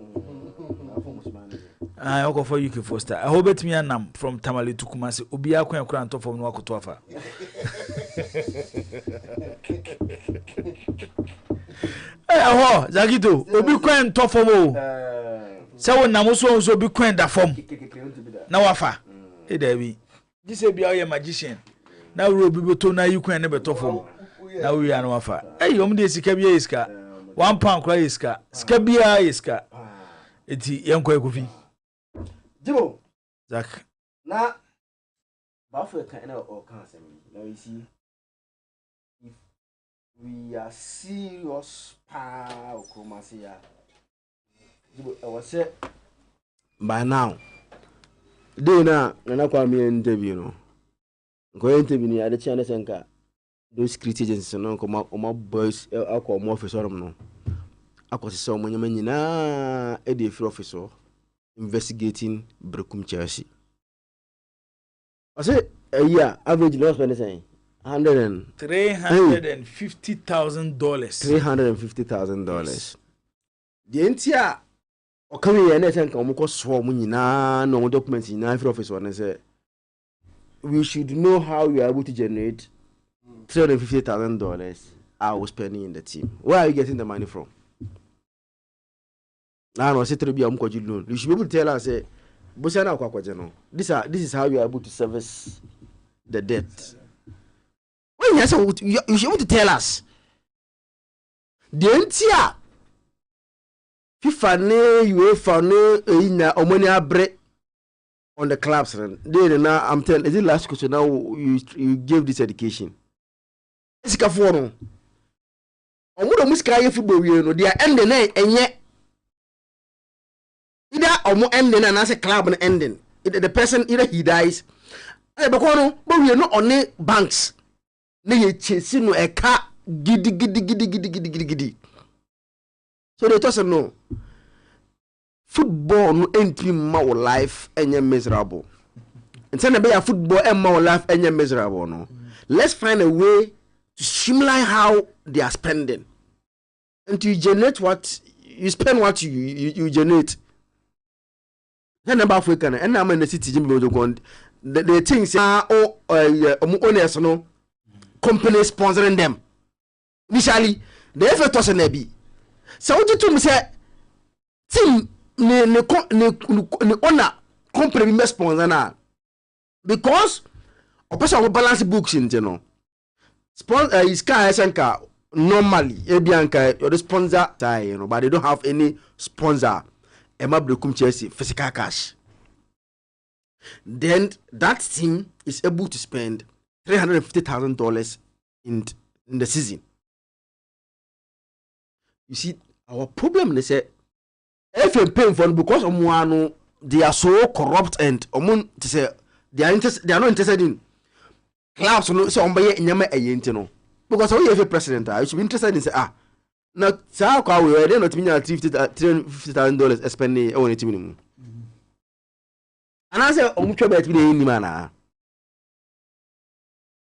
okofa UK for star I hope it me anam from Tamale to Kumasi obi akwan kura nto fam no akoto afa ho Zakito obi kwan nto fam o se won nam so obi kwan da fam na wafa e da bi gise bia o magician na wuro obi beto na yi kwan ne beto fam na wi ya na wafa om de sika bia iska 1 pound kra iska sika bia iska eti yenko ekofi Jibo Zak na bafu kan na o kan asem now you see if we are serious o Kumasi ya Jibo I was say by now dey na kwa me interview no go interview ni ade chane senka those security agencies no come boys akọ mo officer no akọ se mo nyama nyina e dey free officer investigating Brekum Chelsea. I say a year average loss when they say $350,000. $350,000. The entire o come here and say come ko so mo nyina no documents in free officer and say we should know how we are able to generate $350,000 I was spending in the team. Where are you getting the money from? No, say to be loan. You should be able to tell us, say, this is how you are able to service the debt. Well, yes, you should be able to tell us. The entire FIFA UEFA in Omonia break on the clubs. Then now I'm telling. Is it last question? Now you gave this education. It's a forum. Omodo muska football. You know they are ending and yet. Either omo ending and as a club ending. The person either he dies. But we are not only banks. Ne chase no a car giddy. So they just know football no entry more life and you're miserable. And send a football and more life and you're miserable. No, let's find a way to streamline how they are spending and to generate what you spend, what you generate. Then about African and I'm in the city. The things are owners no company sponsoring them. Initially, the effort was an EB. So what you to me say? Team ne owner company me sponsor na because a person will balance books in sponsor is car SNK normally Ebianka or the sponsor tie but they don't have any sponsor. Emma Brekum Chelsea physical cash. Then that team is able to spend $350,000 in the season. You see, our problem is that if you pay for because they are so corrupt and they are not interested in clubs. So because we have a president, I should be interested in say now, how can we not $350,000 spending on a team? And I say omutwe bet bi dey ni mana.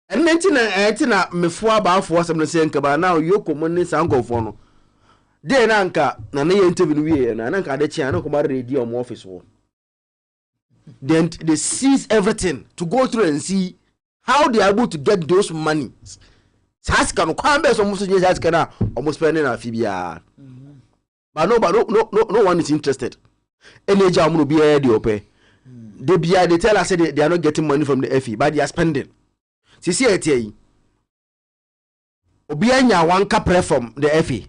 And na me fo aba afo asem no say nka ba now you common sankofo no. Dey na nka na na ye interview we na nka de chia na ko ma ready on office wo. Then they seize everything to go through and see how they are able to get those money. Saska no kwambe so muso je saska na almost spending na fibia. But no one is interested. Any jam no be the ope. They tell us they are not getting money from the FE, but they are spending. See it Obi anya one capre from the FE,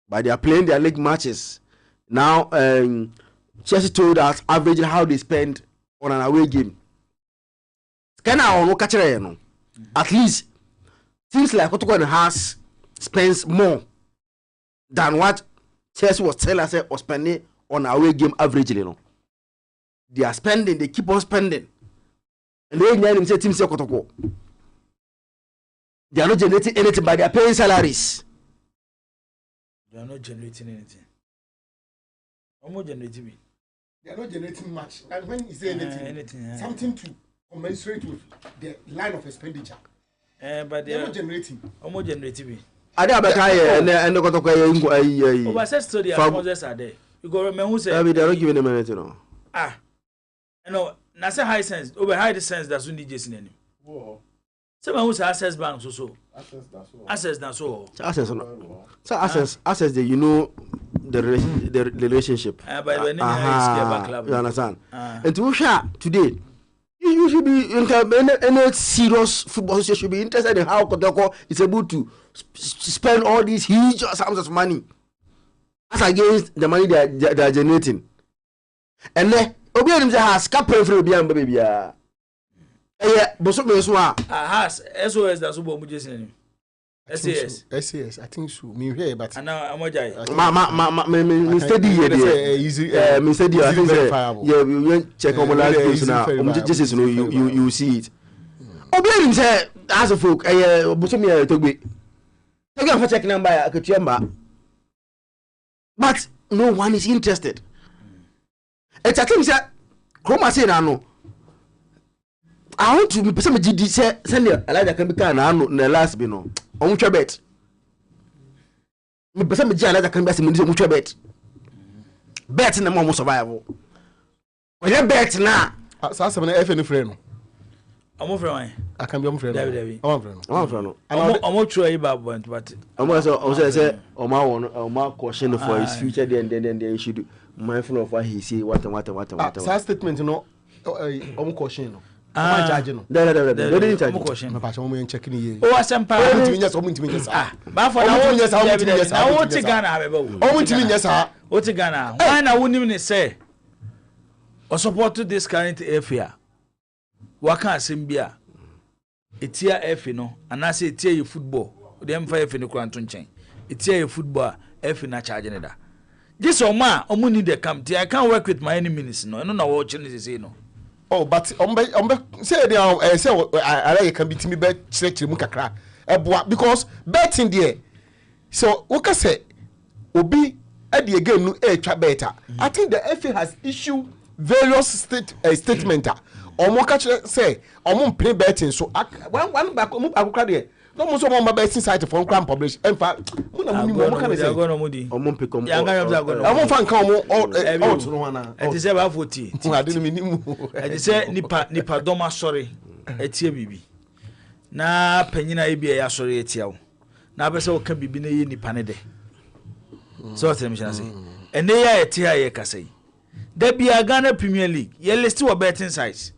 but they are playing their league matches. Now Chelsea told us averaging how they spend on an away game. At least seems like Otto has spends more than what Chelsea was telling us was spending on away game averagely. They are spending, they keep on spending. And they say team say Kotoko. They are not generating anything, but they are paying salaries. They are not generating anything. How much generating? They are not generating much. And when you say anything, something to commensurate with the line of expenditure. But they are not generating. How much generating? And the Kotoko. Overseas study sponsors are there. You go remember who said they are not giving them anything. No. No, na say high sense. Over high sense that's when DJ sin any. Whoa. Someone who say access bank so. Access that's so. Access no. So access the the relationship. By the way, you understand? And to share today, you should be any serious football association should be interested in how Kotoko is able to spend all these huge sums of money as against the money they are generating. And then obi anim say has capre for obi am baby ya boso me so a has SOS that so bo mu jesin anim SAS I think so me hear but ana amojai me study here there me study I think yeah we check on last case now just no you see it obi anim say as a folk boso me togbe for check number akatuamba but no one is interested. It's a thing that Chroma say no. I want to be person GD say send Elijah can be na last be no. On mutual bet. Me person Elijah can be say mutual bet. Bet na mo survival. When you bet na so say na FN friend no. Omo friend. I can be omo friend. David. Omo friend. Omo friend. Omo try but omo say omo caution for his future then he should mindful of what he say what that statement you know caution no am charge no they didn't charge caution me patch omo check ni ye o asempa omo ntimi nyesa ba for na wo ti Ghana abeba omo ntimi nyesa o ti Ghana why na wonim ne say o support this current affair waka asem bia etia efi no anase etia ye football dem fa efi ne kwanto nchen etia ye football efi na charge ne da. This omo need the come. I can't work with my enemies. No, no, watching this. No. Oh, but say they say I can be to me bet check kakra. Because betting there. So what can say? Obi at the game no better. I think the FA has issued various statement. Omo catch say omo play betting. So one back omo akukra there. No mo so mo betting site for cram publish. In fact, mo can say omo pick omo. Omo fan kan omo out no wana. E ti say ba 40. Mo ade no minimum. E ti say nipa doma sorry. Etie bibi. Na panyina e bia ya sorry etia wo. Na be say wo ka bibi na ye nipa ne de. So what me say. Ene ya etia ye ka say. Da bia Ghana Premier League, ye list wo betting sites.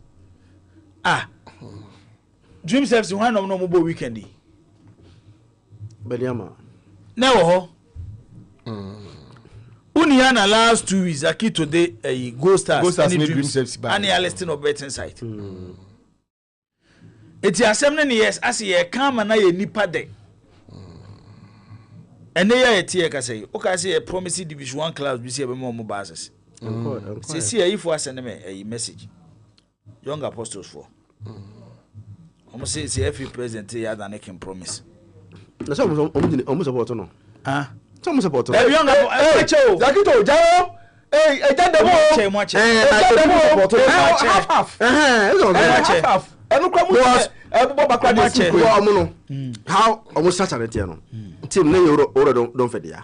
Dream FC one no mo weekend. Beliama. Never Unia na last 2 weeks aki today Go Stars any Dreams FC ba. Ani listing of betting site. Eti asem ne yes as ye kan ma na ye nipa de. Ene ya etie ka say o ka say promise division 1 class bi say be mo basis. See if we send me a message. Young apostles for. Almost say every president here than they can promise. That's almost support no. Some support. Young apostles. Zakito, Jao. Hey, I did the more. Half. And look what how almost such an eternal team name don't fedia.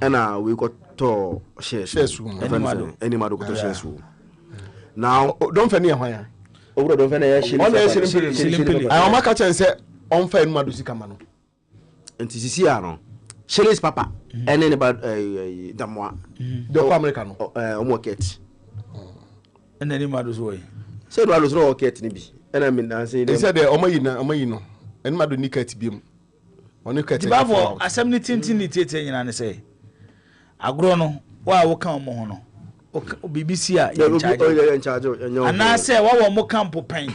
And we got to shares any mother to shares. Now don't fend near over don't fend I am a catch and say unfair Madusicamano. And Ticiano. Shelley's papa and anybody Damois the American market. And any mother's way. Said I was no cat nibi. And I mean, I say they said the Omayino and Madunica to be on the cat. Bavo, as some tintin and say, Agrono, why will come mono? BBC in charge, and I say, what more campo pain?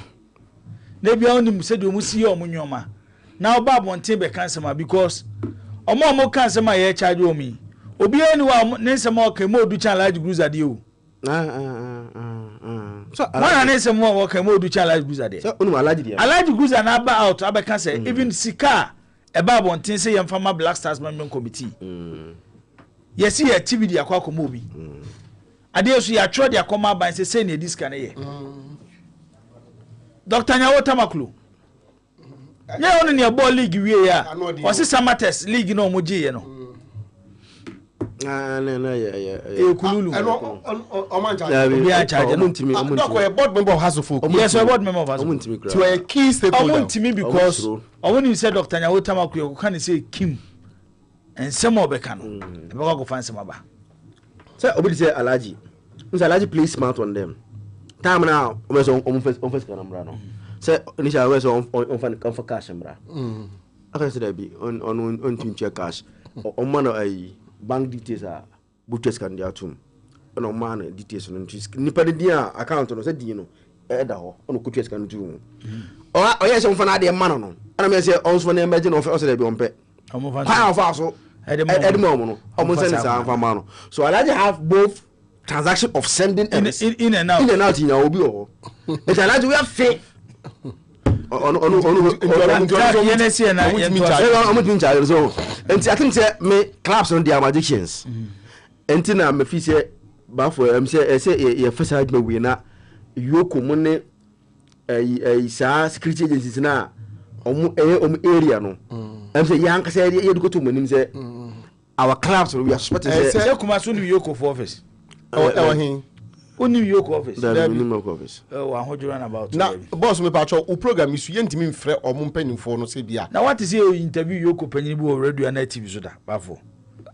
Maybe only said you must see your munyoma. Now, Bob won't take a cancer because a more cancer my hair charge me. Obi anyone, Nancy more came more do challenge groups at you. So one answer more work and more do challenge goose ade. So I like goose and about I can say even Sika about one thing say farmer Black Stars Management Committee. Yes, see activity akwa movie. Ade so ya tro dia come by say na this can here. Dr. Nyawo Tamaklu. Yeah, only near ball league we ya. Was it Samates league no moji ye no. Kululu. Board member of House of Folk. Yes, a board member of House of Folk. To a key stakeholder. To me because I when you said Dr. Nyawo Tamaklu, you can say Kim and some more Becano. I'm going to find some about. So, Obi say Alaji. Alaji play smart on them. Time now, almost on first Canambrano. Say, initially, was on for cash, Ambra. I can say that be on check cash. On one of a bank details are butchers can do to no man details on Nipadia account on said, you know, Edaho on Kuchas can do. Or yes, on Fanadia Manon. And I may say, also when imagine of us to be on pet. How far at the moment, almost any so I like to have both transaction of sending in and out in your bio. It's a lot we have faith. On so and I think say me claps on their magicians. And tina me fi say bafo say your first side me we na yoko money sa security agencies na area no. I'm say yank say you go to money say our clubs we are suspecting say kuma so New York office. New York office. New York office. Oh, I heard you run about. Now, boss me patcho, o program is you ntimi mfre o mo mpanimfo no se bia. Now what is your interview Yoko Penyibu radio and TV so da bafo.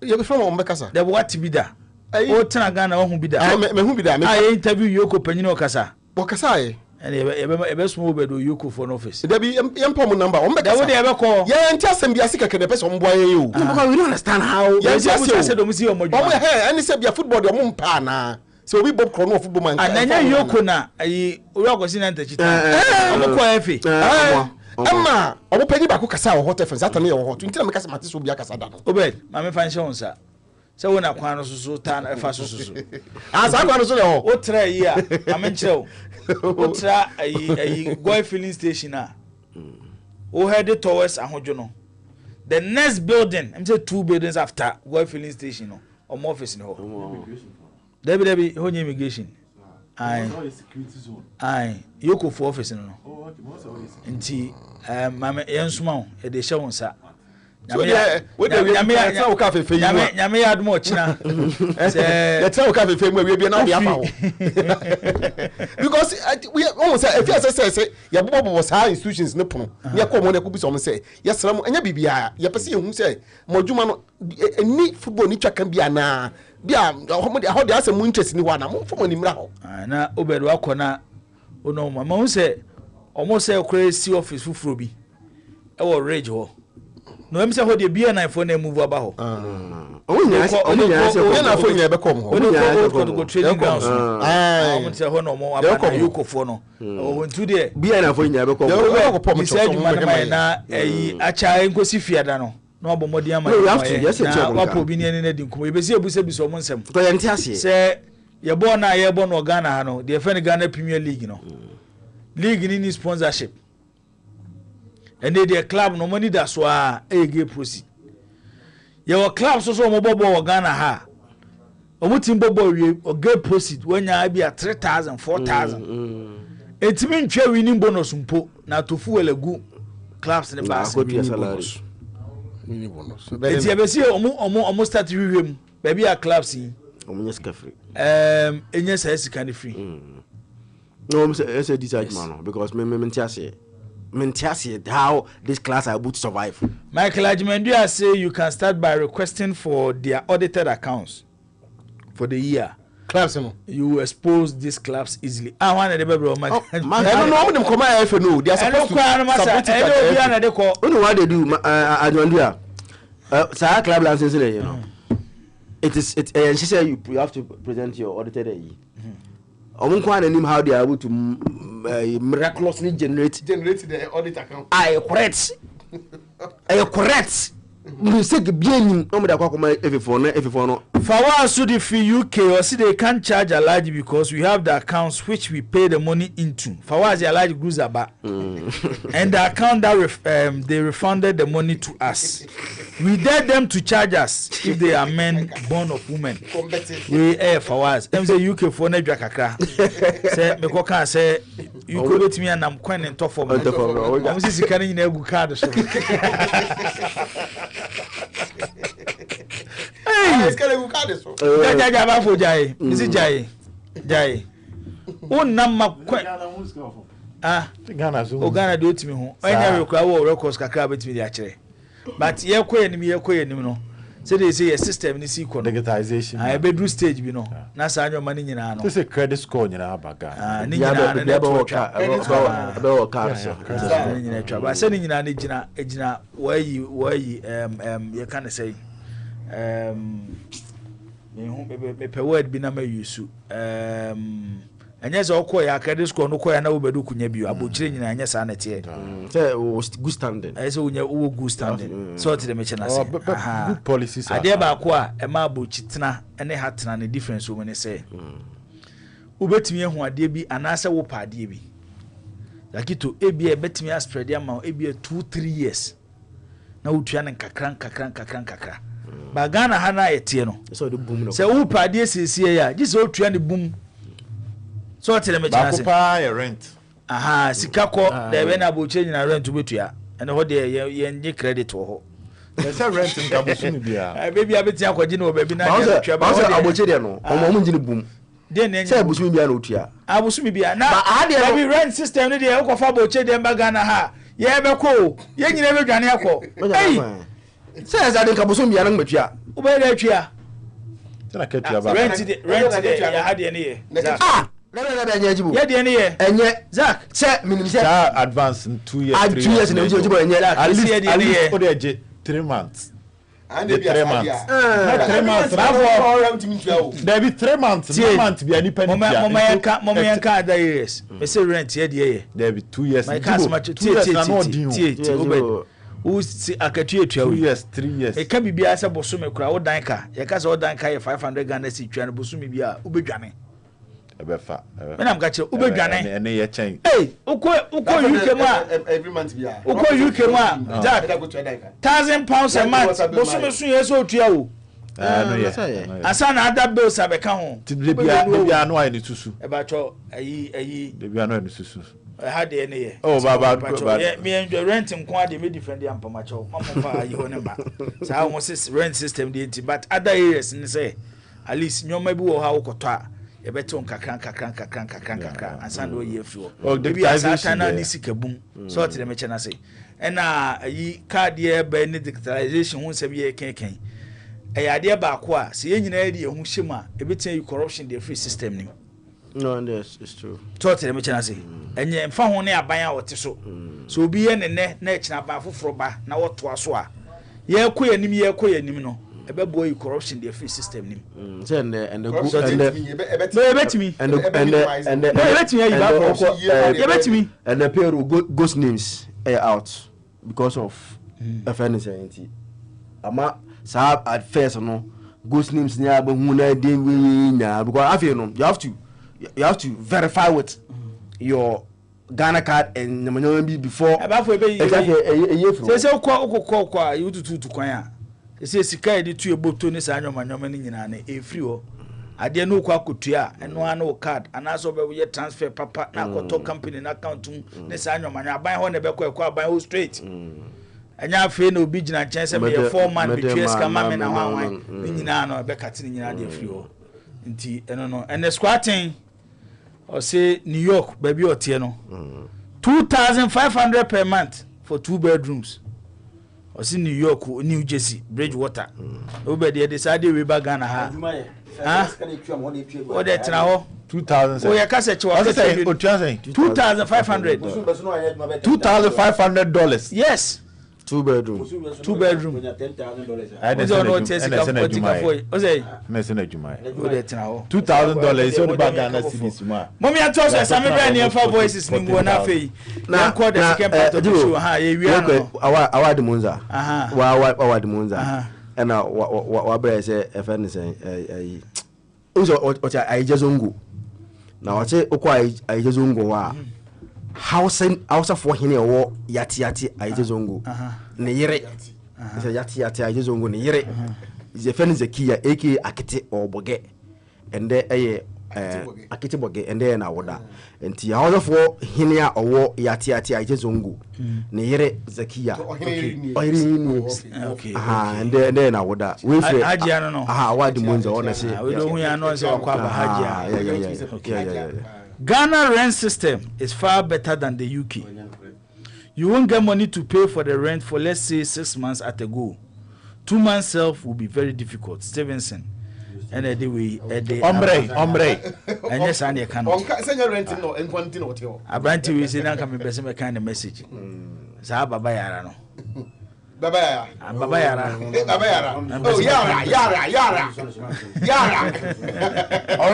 You be from o mbekasa. There what be da. O tena Ghana o hu bi da. Me hu bi da. I interview Yoko Penyino kasa. O kasa e. And ebe small bedo Yoko for office. There be yempom number o mbekasa. There would ever call. Yeah, ntia sem bia sika kede person mboa ye o. Because we don't understand how. Yeah, just said o mu see o moju. O mo he any say bia football de o mo mpa na. So we both chrono football man. And then Yoko na ayi oyagosi na ntachita. Amko efe. Emma, obo pedi ba ko kasa o hot fence atane o hot. Ntina me kasa mate so bia kasa da no. Obed, ma me fan show nsa. Se wona kwan no so ta na fa so. Asa kwan no so le ho. O tra yi a, ma nchew. O tra ayi Goy filling station a. O head towards Ahodjo no. The next building, I'm say 2 buildings after Goy filling station no. Or more office no. Debbie, whole immigration. Aye. Yoko for office no. Oh, okay. Nti mama yensuma e de hye wonsa. Nyame o ka fefe yi. Nyame ya admo china. Say you tell o ka fefe mu we na dey afa ho. Because we almost say if you say ya bobo sa institutions ne pono. Ya ko mo na ko bi so mo say yesra mo anya bibia ya pese ehun say modwuma no ni football ni twa kan bia na bia how dey ase mo interest ni wa na mo fo ni mra ho. Na obedu akona ono mama hu say almost say crazy office fufuro bi e wo rage ho. No em say ho dey bia na phone na move aba ho. Onya na phone nya be come ho. Onya go training grounds. Am say ho no mo aba na Yokofo no. O ntu dey bia na phone nya be come. He said you man na acha enkosi fiada no. No abomodi ama. We have to yes check. Wa po bi ni ene di nkomo. Ebesi ebusa bi so mo nsem. To ye nti ase. Say ye born na ye born no Ghana ha no. The Ghana Premier League no. League ni sponsorship. And they club no money that's why a gay proceed. Your club so mo bobo Ghana ha. omutimbo boy or get proceed when you be at 3,000 4,000 etimi ntwa winning bonus mpo na to fuel egu clubs in the bass bonus eti ebesi omo start hwehwem baby a clubs yi omo nyesika free enye sa sika ne free no omo say decide man because me mentiase how this class are able to survive. Michael Ajimendu say you can start by requesting for their audited accounts for the year. Clubs no. You expose these clubs easily. I want the baby man. I don't know them come out no. They are supposed to submit it. You know what they do? Ajimendu say club license you know. It and she said you have to present your audited year. I don't know how they are able to miraculously generate the audit account. Correct. Correct. Mistake bien no me da kwa kuma if for no. Fawa so the fee UK or see they can't charge a large because we have the accounts which we pay the money into. Fawa is a large gruzaba. And the account that they refunded the money to us. We dare them to charge us if they are men born of women. We Fawaz. Them say UK for na dwa kakra. Say me ko kan say you go bet me and am kwan en top form. I'm see sika ni na egu card so. Hey, skele gu card so. Ja ba fo jai. Isi jai. O nam makwan. Ghana so. O Ghana do timi ho. Anya rekwa wo records kakra betimi di akere. But yekoyenim no. Say they say a system ni si ko no. Digitization. I be do stage bi no. Na sa anyo mani nyina no. This is credit score nyina abaga. Ni nyina na network. Nyina twa. Ba say ni nyina na gina wayi you can say me pe word bi na ma use anya ze okọ ya credit score no kọ ya na obedu kunya bio abochire nyina anya sa na tie say good standing say unya wo good standing so to the mechana say good policies ade ba ko a e ma abochitena ene hatena ne difference wo ne say ubetimi ehu ade bi anase wo pa ade bi yakito ebi e betimi spread am ebi 2-3 years na utua ne kakran ba Ghana ha na yetie no so the boom no say wo pa ade siesie ya ji so utua ne boom so tell me chance ba ko pa rent sika ko da be na boche nyina rent betua ene ho de ye nje credit wo ho say rent nka bosu mi bia baby abeti akwaji na obabi na ya tua ba so aboche de no omo njini boom de ne say bosu mi bia na otua abosu mi bia na baby rent system ne de e ko fa boche de mba Ghana ha ye be ko ye nyina be dwane akọ say za de nka bosu mi bia na metua wo be de tua tana ketua ba rent de ya ha de ne ye na nyajibu ye de ne ye enye Zach say minimum say advance in 2 years 3 years na nyajibu enye at least for the 3 months And the 3 months. 3 months. There be 3 months. 1 month be any penny. Mama yanka other years. Me say rent here there. There be 2 years. My cast much tie. Who see akatu etua 2 years, 3 years. E ka bibia se bosome kura wo dan ka. Ye ka se wo dan ka ye 500 Ghana si twa no bosome bia ubedwane. Ebefa. Me na mka che ubedwane. Ene ye chen. Hey, uko UK ma every month bia. Uko UK ma. Jack. £1,000 a month. Bosome so ye so otua wo. No ye. Asa na other bills abeka ho. Bia no ayi ni susu. E ba cho ayi bia no ayi ni susu. Ha de ne ye. Oh baba. Me enjoy rent nko ade me defend am pama cho. Mama fa ayi ho ne ba. Sa ho rent system dey nti but other areas ni say at least nyoma bi wo ha wo koto a ye beto kakran ansa no ye afi wo. Bi asa na ni sikabum. So to me chena say. Ena ayi card ye ba ni digitalization hu se bi ye kenken. Ade ba ko a se ye nyina ye hu hyema e betia corruption dey free system ni. No, and it's true. Totally me chana say. Enye mfa ho ne aban a wote so. So obi ye ne na echina ba foforo ba na woto aso a. Ye kọ yanim no. Ebe boy corruption the free system nim. Say and the good ebetimi. And the payroll ghost names out because of FNC. Ama sa at first no ghost names ni aba hu na den we na because after no you have to verify with your Ghana card and before. Say kwa you to kwan a. Say sika e di tu eboto ni sa anyoma ni nyina na e free ho. ade no kwa kotua eno ano card anaso be we transfer papa na koto company na account ne sa anwomanya aban ho ne be kwa aban ho straight anya afi na obi gina chen se me 4 man between scammer me na hwan ni nyina no be kate ni nyina de afri ho nti eno no and the squatting or say New York baby otie no 2,500 per month for 2 bedrooms or see New York New Jersey Bridgewater over there decide we ba Ghana ha what that now 2,000 oh ya kase che wa say $2,500 $2,500 yes 2 bedroom $10,000 so the Ghana cities ma mommy I told you some brand for voices ni mo na fei na call the second part of the show ha ye wi ano award munza award munza na wa bra say FN say uzo aijezongo na wache okwa aijezongo wa Hausa for hine wo yati aijezongo ne yire se yati aijezongo ne yire ze fen zekia aka akite oboge ende eye akite boge ende na woda enti Hausa for hine a owo yati aijezongo ne yire zekia okay ende na woda we free haji no awadi munza ona se we do hu ya no se kwa ba haji yeah. Ghana rent system is far better than the UK. You won't get money to pay for the rent for let's say 6 months at a go. 2 months self will be very difficult. Stevenson. And the way hombre and yes I can send rent no en quantity hotel Abranti we say na come person me kind of message sa baba yara no baba yara oh yara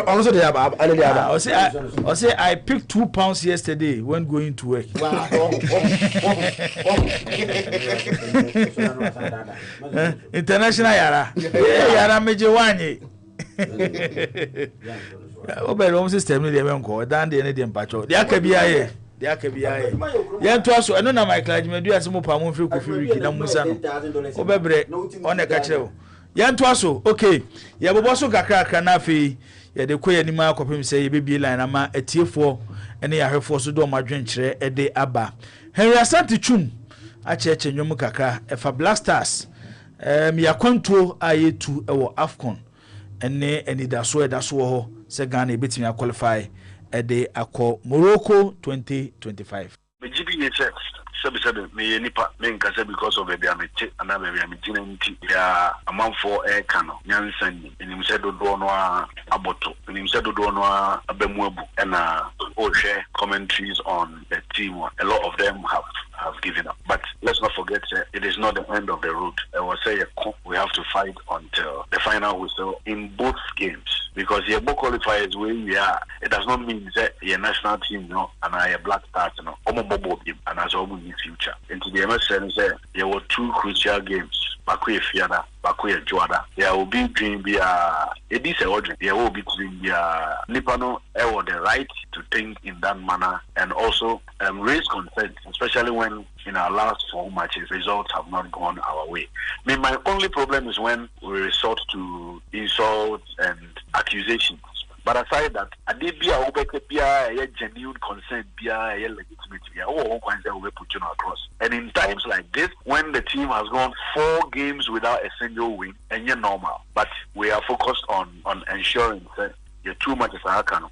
also they have I say I picked £2 yesterday when going to work. International yara meje wanye oberom system ni dey menko dan dey dey mpacho dey akabia ye yen to aso eno na Michael Ajimadu asemo pa mo mfiri kofi wiki na musa no obebre one ka kire o yen to aso okay ye bobo so kakra na afi ye de koye ni ma akopem se ye bebie line na ma atiefo ene ya hwefo so do madwen kire e de aba Henry Asante Chum a cheche nwom kakra e fa Black Stars mi akwantuo ayetu e wo Afcon ene enidaso edaso ho se Ghana ebetimi qualify e de akọ Morocco 2025 mejibi ye sabi me nipa me nkasa because of the amete and na be amete nti ya amanfo e kano nyansan enim se dodo no aboto enim se dodo no abemu abu na o share commentaries on the team. A lot of them have given up, but let's not forget it is not the end of the road. I will say we have to fight until the final whistle in both games, because the both qualifiers where we are, it does not mean that your national team and a Black Stars and as all in future. Into the MSN there were 2 crucial games. Bakwe Fiada, Bakwe Joada. There will be dream be it is a order. There will be dream be Nipano have the right to think in that manner and also raise concern, especially when in our last 4 matches results have not gone our way. I mean, my only problem is when we resort to insults and accusations. But aside that, I did be a genuine concern, be a legitimate, we put you across. And in times like this, when the team has gone 4 games without a single win, and you're normal, but we are focused on ensuring that you're too much as a hakano,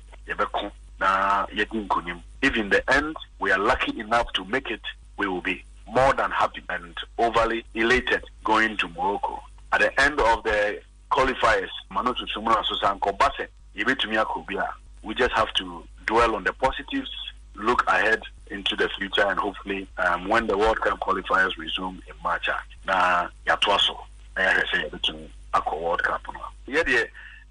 if in the end we are lucky enough to make it, we will be more than happy and overly elated going to Morocco. At the end of the qualifiers, Manotu Sumura Susanko Base. We just have to dwell on the positives, look ahead into the future, and hopefully when the World Cup qualifiers resume in March, World Cup.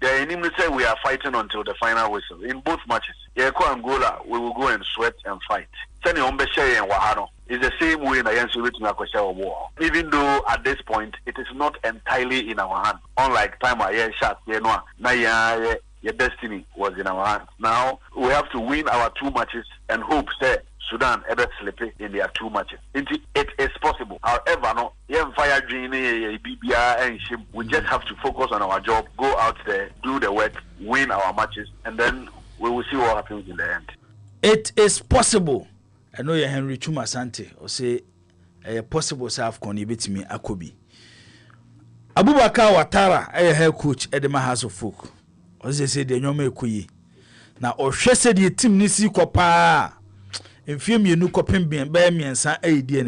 The enemy say we are fighting until the final whistle in both matches. Angola, we will go and sweat and fight. It's the same way in the war. Even though at this point it is not entirely in our hands. Unlike time I shot, your destiny was in our hands. Now we have to win our 2 matches and hope that Sudan ever slip in their 2 matches. It is possible. However, no, fire BBR and we just have to focus on our job, go out there, do the work, win our matches, and then we will see what happens in the end. It is possible. I know you Henry Chuma Sante or say possible self con me Akobi. Abubakar Watara, head coach at the House of Folk. As they say, the Nyome Kuyi. Now, or she said the team Nisi Kopa. In film, you know, coping being by me and San A.D.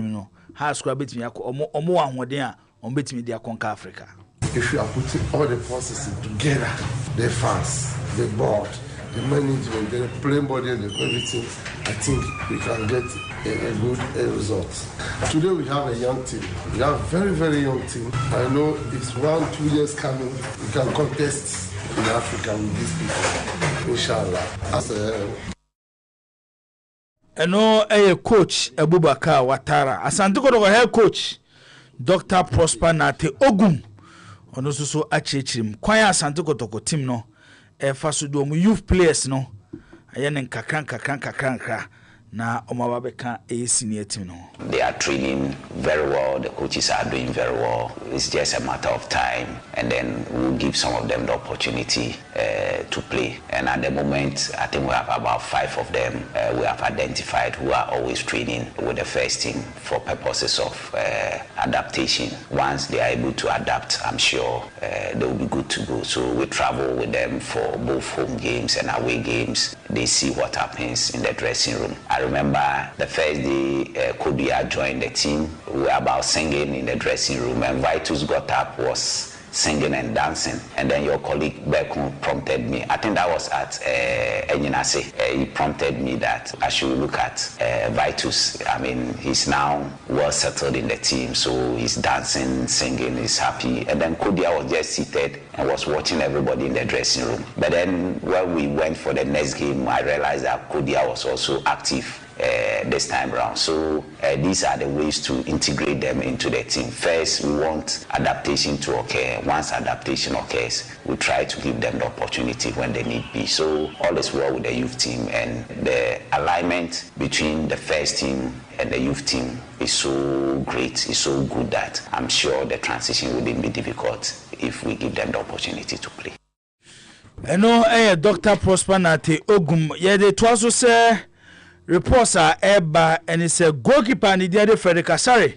How scrub it me or more on there on bet me their conquer Africa. If you are putting all the forces together, the fans, the board, the management, the playing body, and everything, I think we can get a good result. Today we have a young team. We have a very, very young team. I know it's 1-2 years coming. We can contest in Africa with these people, inshallah. And coach Abubakar Watara, Asante Kotoko head coach Dr. Prosper Nate Ogum. Ono so achechim kwan Asante Kotoko team no fa so do youth players no aye ne kakran na omababeka senior team no. They are training very well, the coaches are doing very well. It's just a matter of time, and then we'll give some of them the opportunity to play. And at the moment, I think we have about 5 of them we have identified who are always training with the first team for purposes of adaptation. Once they are able to adapt, I'm sure they will be good to go. So we travel with them for both home games and away games. They see what happens in the dressing room. I remember the first day Kodia joined the team, we were about singing in the dressing room, and Vitus got up, was singing and dancing, and then your colleague Beckham prompted me. I think that was at Enyinase. He prompted me that I should look at Vitus. I mean, he's now well settled in the team, so he's dancing, singing, he's happy. And then Kodia was just seated and was watching everybody in the dressing room. But then when we went for the next game, I realized that Kodia was also active this time around. So these are the ways to integrate them into the team. First, we want adaptation to occur. Once adaptation occurs, we try to give them the opportunity when they need be. So all is well with the youth team, and the alignment between the first team and the youth team is so great, is so good that I'm sure the transition wouldn't be difficult if we give them the opportunity to play. I know Dr. Prosper Nate Ogum, yeah, they also say reports are eba and it's a goalkeeper and the Frederick Asare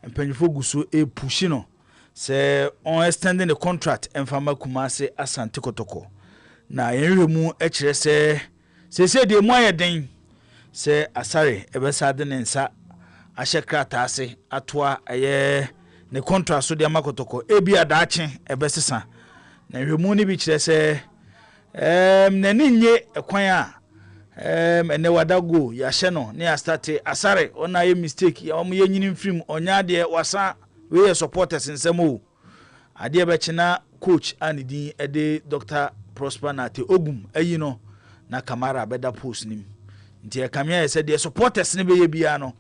and Pennyfogusu pushino say on extending the contract and Fama Kumase Asante Kotoko. Na yenremu echere say de moye den say Asare ebesade ne nsa ahye krata ase atoa aye ne contract so de amakotoko ebi adache ebesesa na yenremu ni bi kire say nani nye ekwan a ene wadago ya hye ne ya start Asare ona ye mistake ya omo ye nyini film onya de wasa we supporters nsemo ade be china coach anidi ede Dr. Prosper Nate Ogum ayi no na Kamara beda post nim nti e kamia say de supporters ne be ye bia no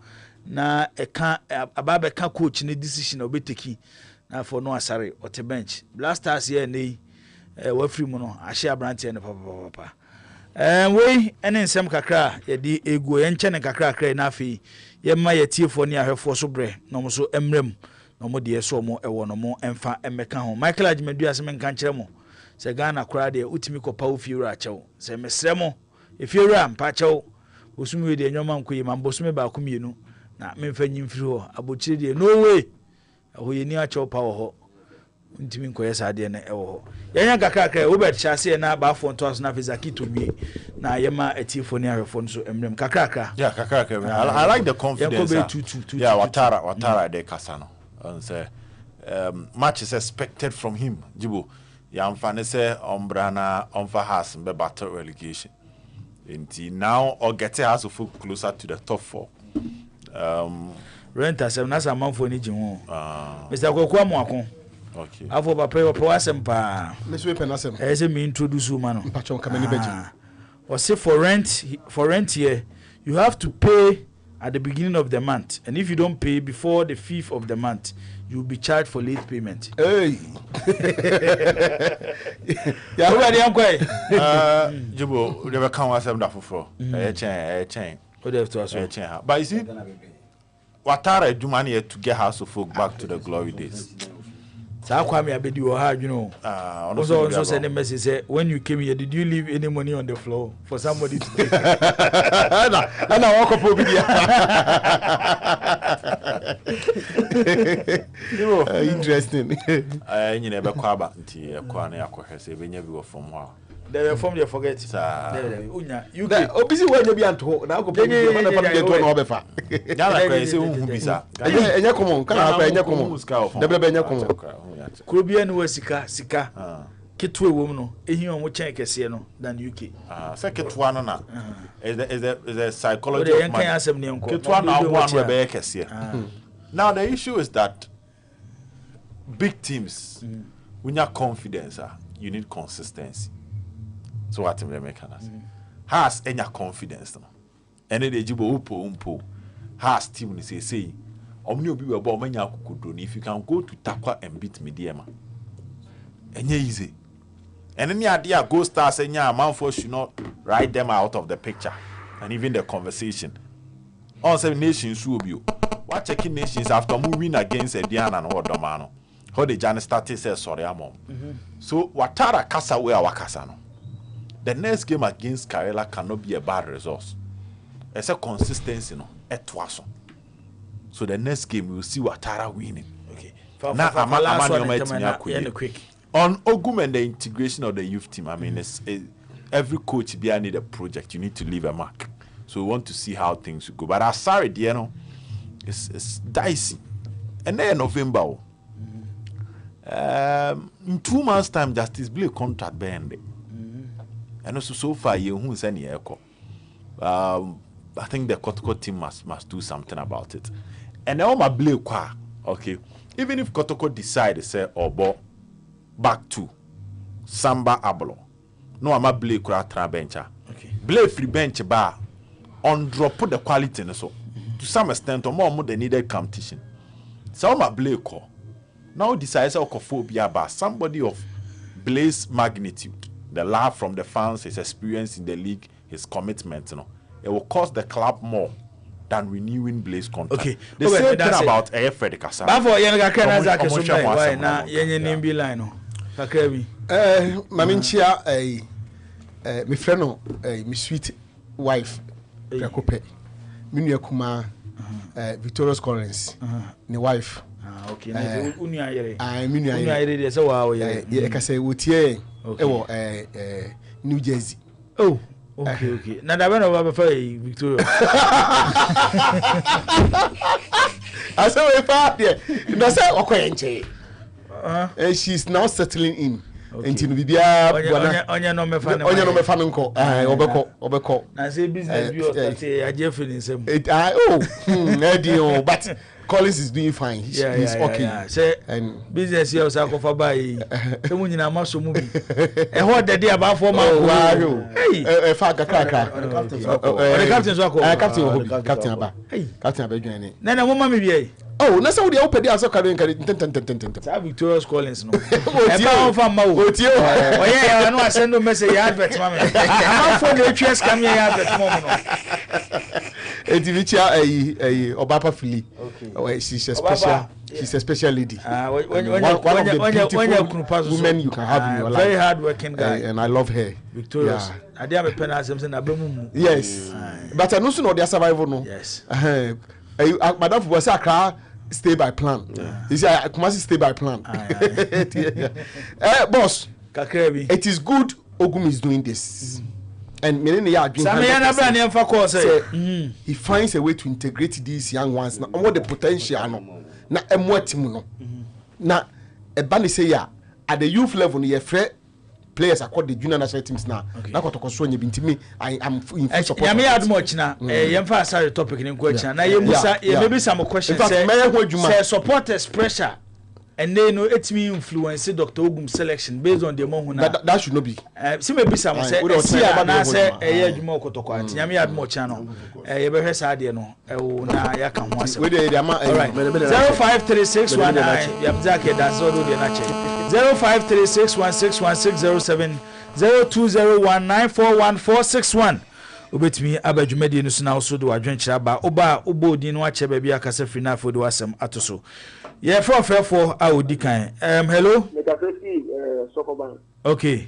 na e ka ababa ka coach ne decision obeteki na for no Asare ote bench Blasters here nei wafri mu no ahye abrante ne papa we ene nsem kakra ye di ego ye nche ne kakra na afi ye ma ye tiefo ne ahwefo so bre no mo so emrem no mo de so mo ewo no mo emfa emeka ho Michael Ajmadu asem nka nkere mo se Ghana kra de utimi kopa ofiura achew se mesre mo efiura mpa achew osumi de nyoma nkoyi mambo sumi ba akumienu na memfa nyimfiri ho abochire de no way ho ye ni achew pa ho ntimi nkoye sade na ewo ho yanya kakra Robert Chase na ba fo nto aso na fizaki to mi na yema atifo ni ahwefo nso emrem kakra yeah kakra I like the confidence yeah watara de kasano and say match is expected from him Jibo yamfa say ombrana onfa has be battle relegation until now or get has of closer to the top 4 rent as na some man for ni jihu Mr. Kokwa Mwakon. Okay. Avo ba pay wasem pa. Let's we penasem. Ese me introduce woman. Mpachon kameni beji. Or say for rent here you have to pay at the beginning of the month, and if you don't pay before the 5th of the month you'll be charged for late payment. Hey. Yeah, who are the uncle? Jibo, never come wasem da foforo. Chain. What have to ask? But you see, Watara Jumani to get House of Folk back to the glory days. So how come you know? Also send a message say, when you came here, did you leave any money on the floor for somebody to take? And I walk up over here. Interesting. You never kwaba nti ekwane akohese benye bi wo from ho. They were from you forget. Unya, you busy when you be anto na go pay you na pay to no obefa. Yala kwa say hu bisa. Enye komo, kana apa enye komo. Debe enye komo. Kurobia no sika. Ketu ewom no, ehi on wo chen kese no than UK. Say ketu ano na. Is a psychology of man. Ketu ano abo anu be kese. Now the issue is that big teams when you have confidence, you need consistency. So what I'm making us has any confidence no, and then they jibo umpo has team say omni obi we ball manya kukudo if you can go to Takwa and beat Mediema enye easy and then idea go stars enya man for should not write them out of the picture and even the conversation on 7 nations will be what checking nations after moving against Ediana and Odomano how the Jan started say sorry amom so Watara kasa we our kasa no. The next game against Karela cannot be a bad result. It's a consistency, no. So the next game we will see Watara winning. Okay. Now on Ogum and the integration of the youth team. I mean, every coach behind need a project. You need to leave a mark. So we want to see how things will go. But I'm sorry, you know, it's dicey. And then November, in 2 months' time, Justice Blake contract be ended. And also so far you who is any echo. I think the Kotoko team must do something about it. And now my blue qua, okay. Even if Kotoko decide to say Obo back to Samba Abolo. No I'm a blue qua tra bencha. Okay. Blue free bench bar on drop put the quality in so to some extent or more than needed competition. So my blue call. Now decides phobia bar somebody of Blaze magnitude. The love from the fans, his experience in the league, his commitment, you know, it will cost the club more than renewing Blaze contract. Okay, the same thing about Fred Kasa. Before you why now you name line no. Kakrebi. Maminchia my friend no my sweet wife Yakope. Minu Yakuma Victorious Collins. Ni wife. Okay, na unu ayere. Minu ayere dey say wa o yere. Ye ka say wotie New Jersey. Oh, okay. Now that when over Victoria. I said we far there. No say okoyenche. And she's now settling in. Enti no bibia onya no me fa nko. Obeko. Na say business bi o start aje feeling nsem. But Collins is doing fine. He's okay. Yeah. Say and business here was akofa buy. Say mu nyina maso mu bi. E ho de dey about for man. Hey. Fa kakaka. The captain so akọ. Captain aba. Captain aba dwane. Na mo ma me bi. Oh, na say we dey open dey aso carry ten. Say Victorious Collins no. E ba on fa ma wo. Otie. Oye, no send no message advert ma me. Am for the HS come here advert mo no. Edivicha Obapa Fili. Okay. She's a special lady. One of the beautiful women you can have in your life. Very hard working guy. And I love her. Victorious. I did have a pen as something. Yes. But I know soon their survival no. Yes. Madam was a stay by plan. You see, I must stay by plan. Boss, it is good Ogum is doing this. And he finds a way to integrate these young ones. Now, what the potential no. Na emwetimu na ebani say ya at the youth level you free players across the junior national teams now. Na kotoko so nye bintimi I am in full support. Yami add much na yemfa aside topic ni question na yemusa maybe some question say supporters pressure and then no it me influence Dr. Ogum selection based on the money that should not be see maybe some say na say adwuma okotoko ati nyame add much no ye be hwesa ade no na ya kan ho asem we dey am 053619 yabzake that's all do na check 0536161607 0201941461 obetumi abadwumadi no so na so do adwenkyerɛ ba oba obodi no akyɛ ba bi akasa free na afodi wasɛm atoso ye fofefo a odi kan hello Megafesi Sokoban. okay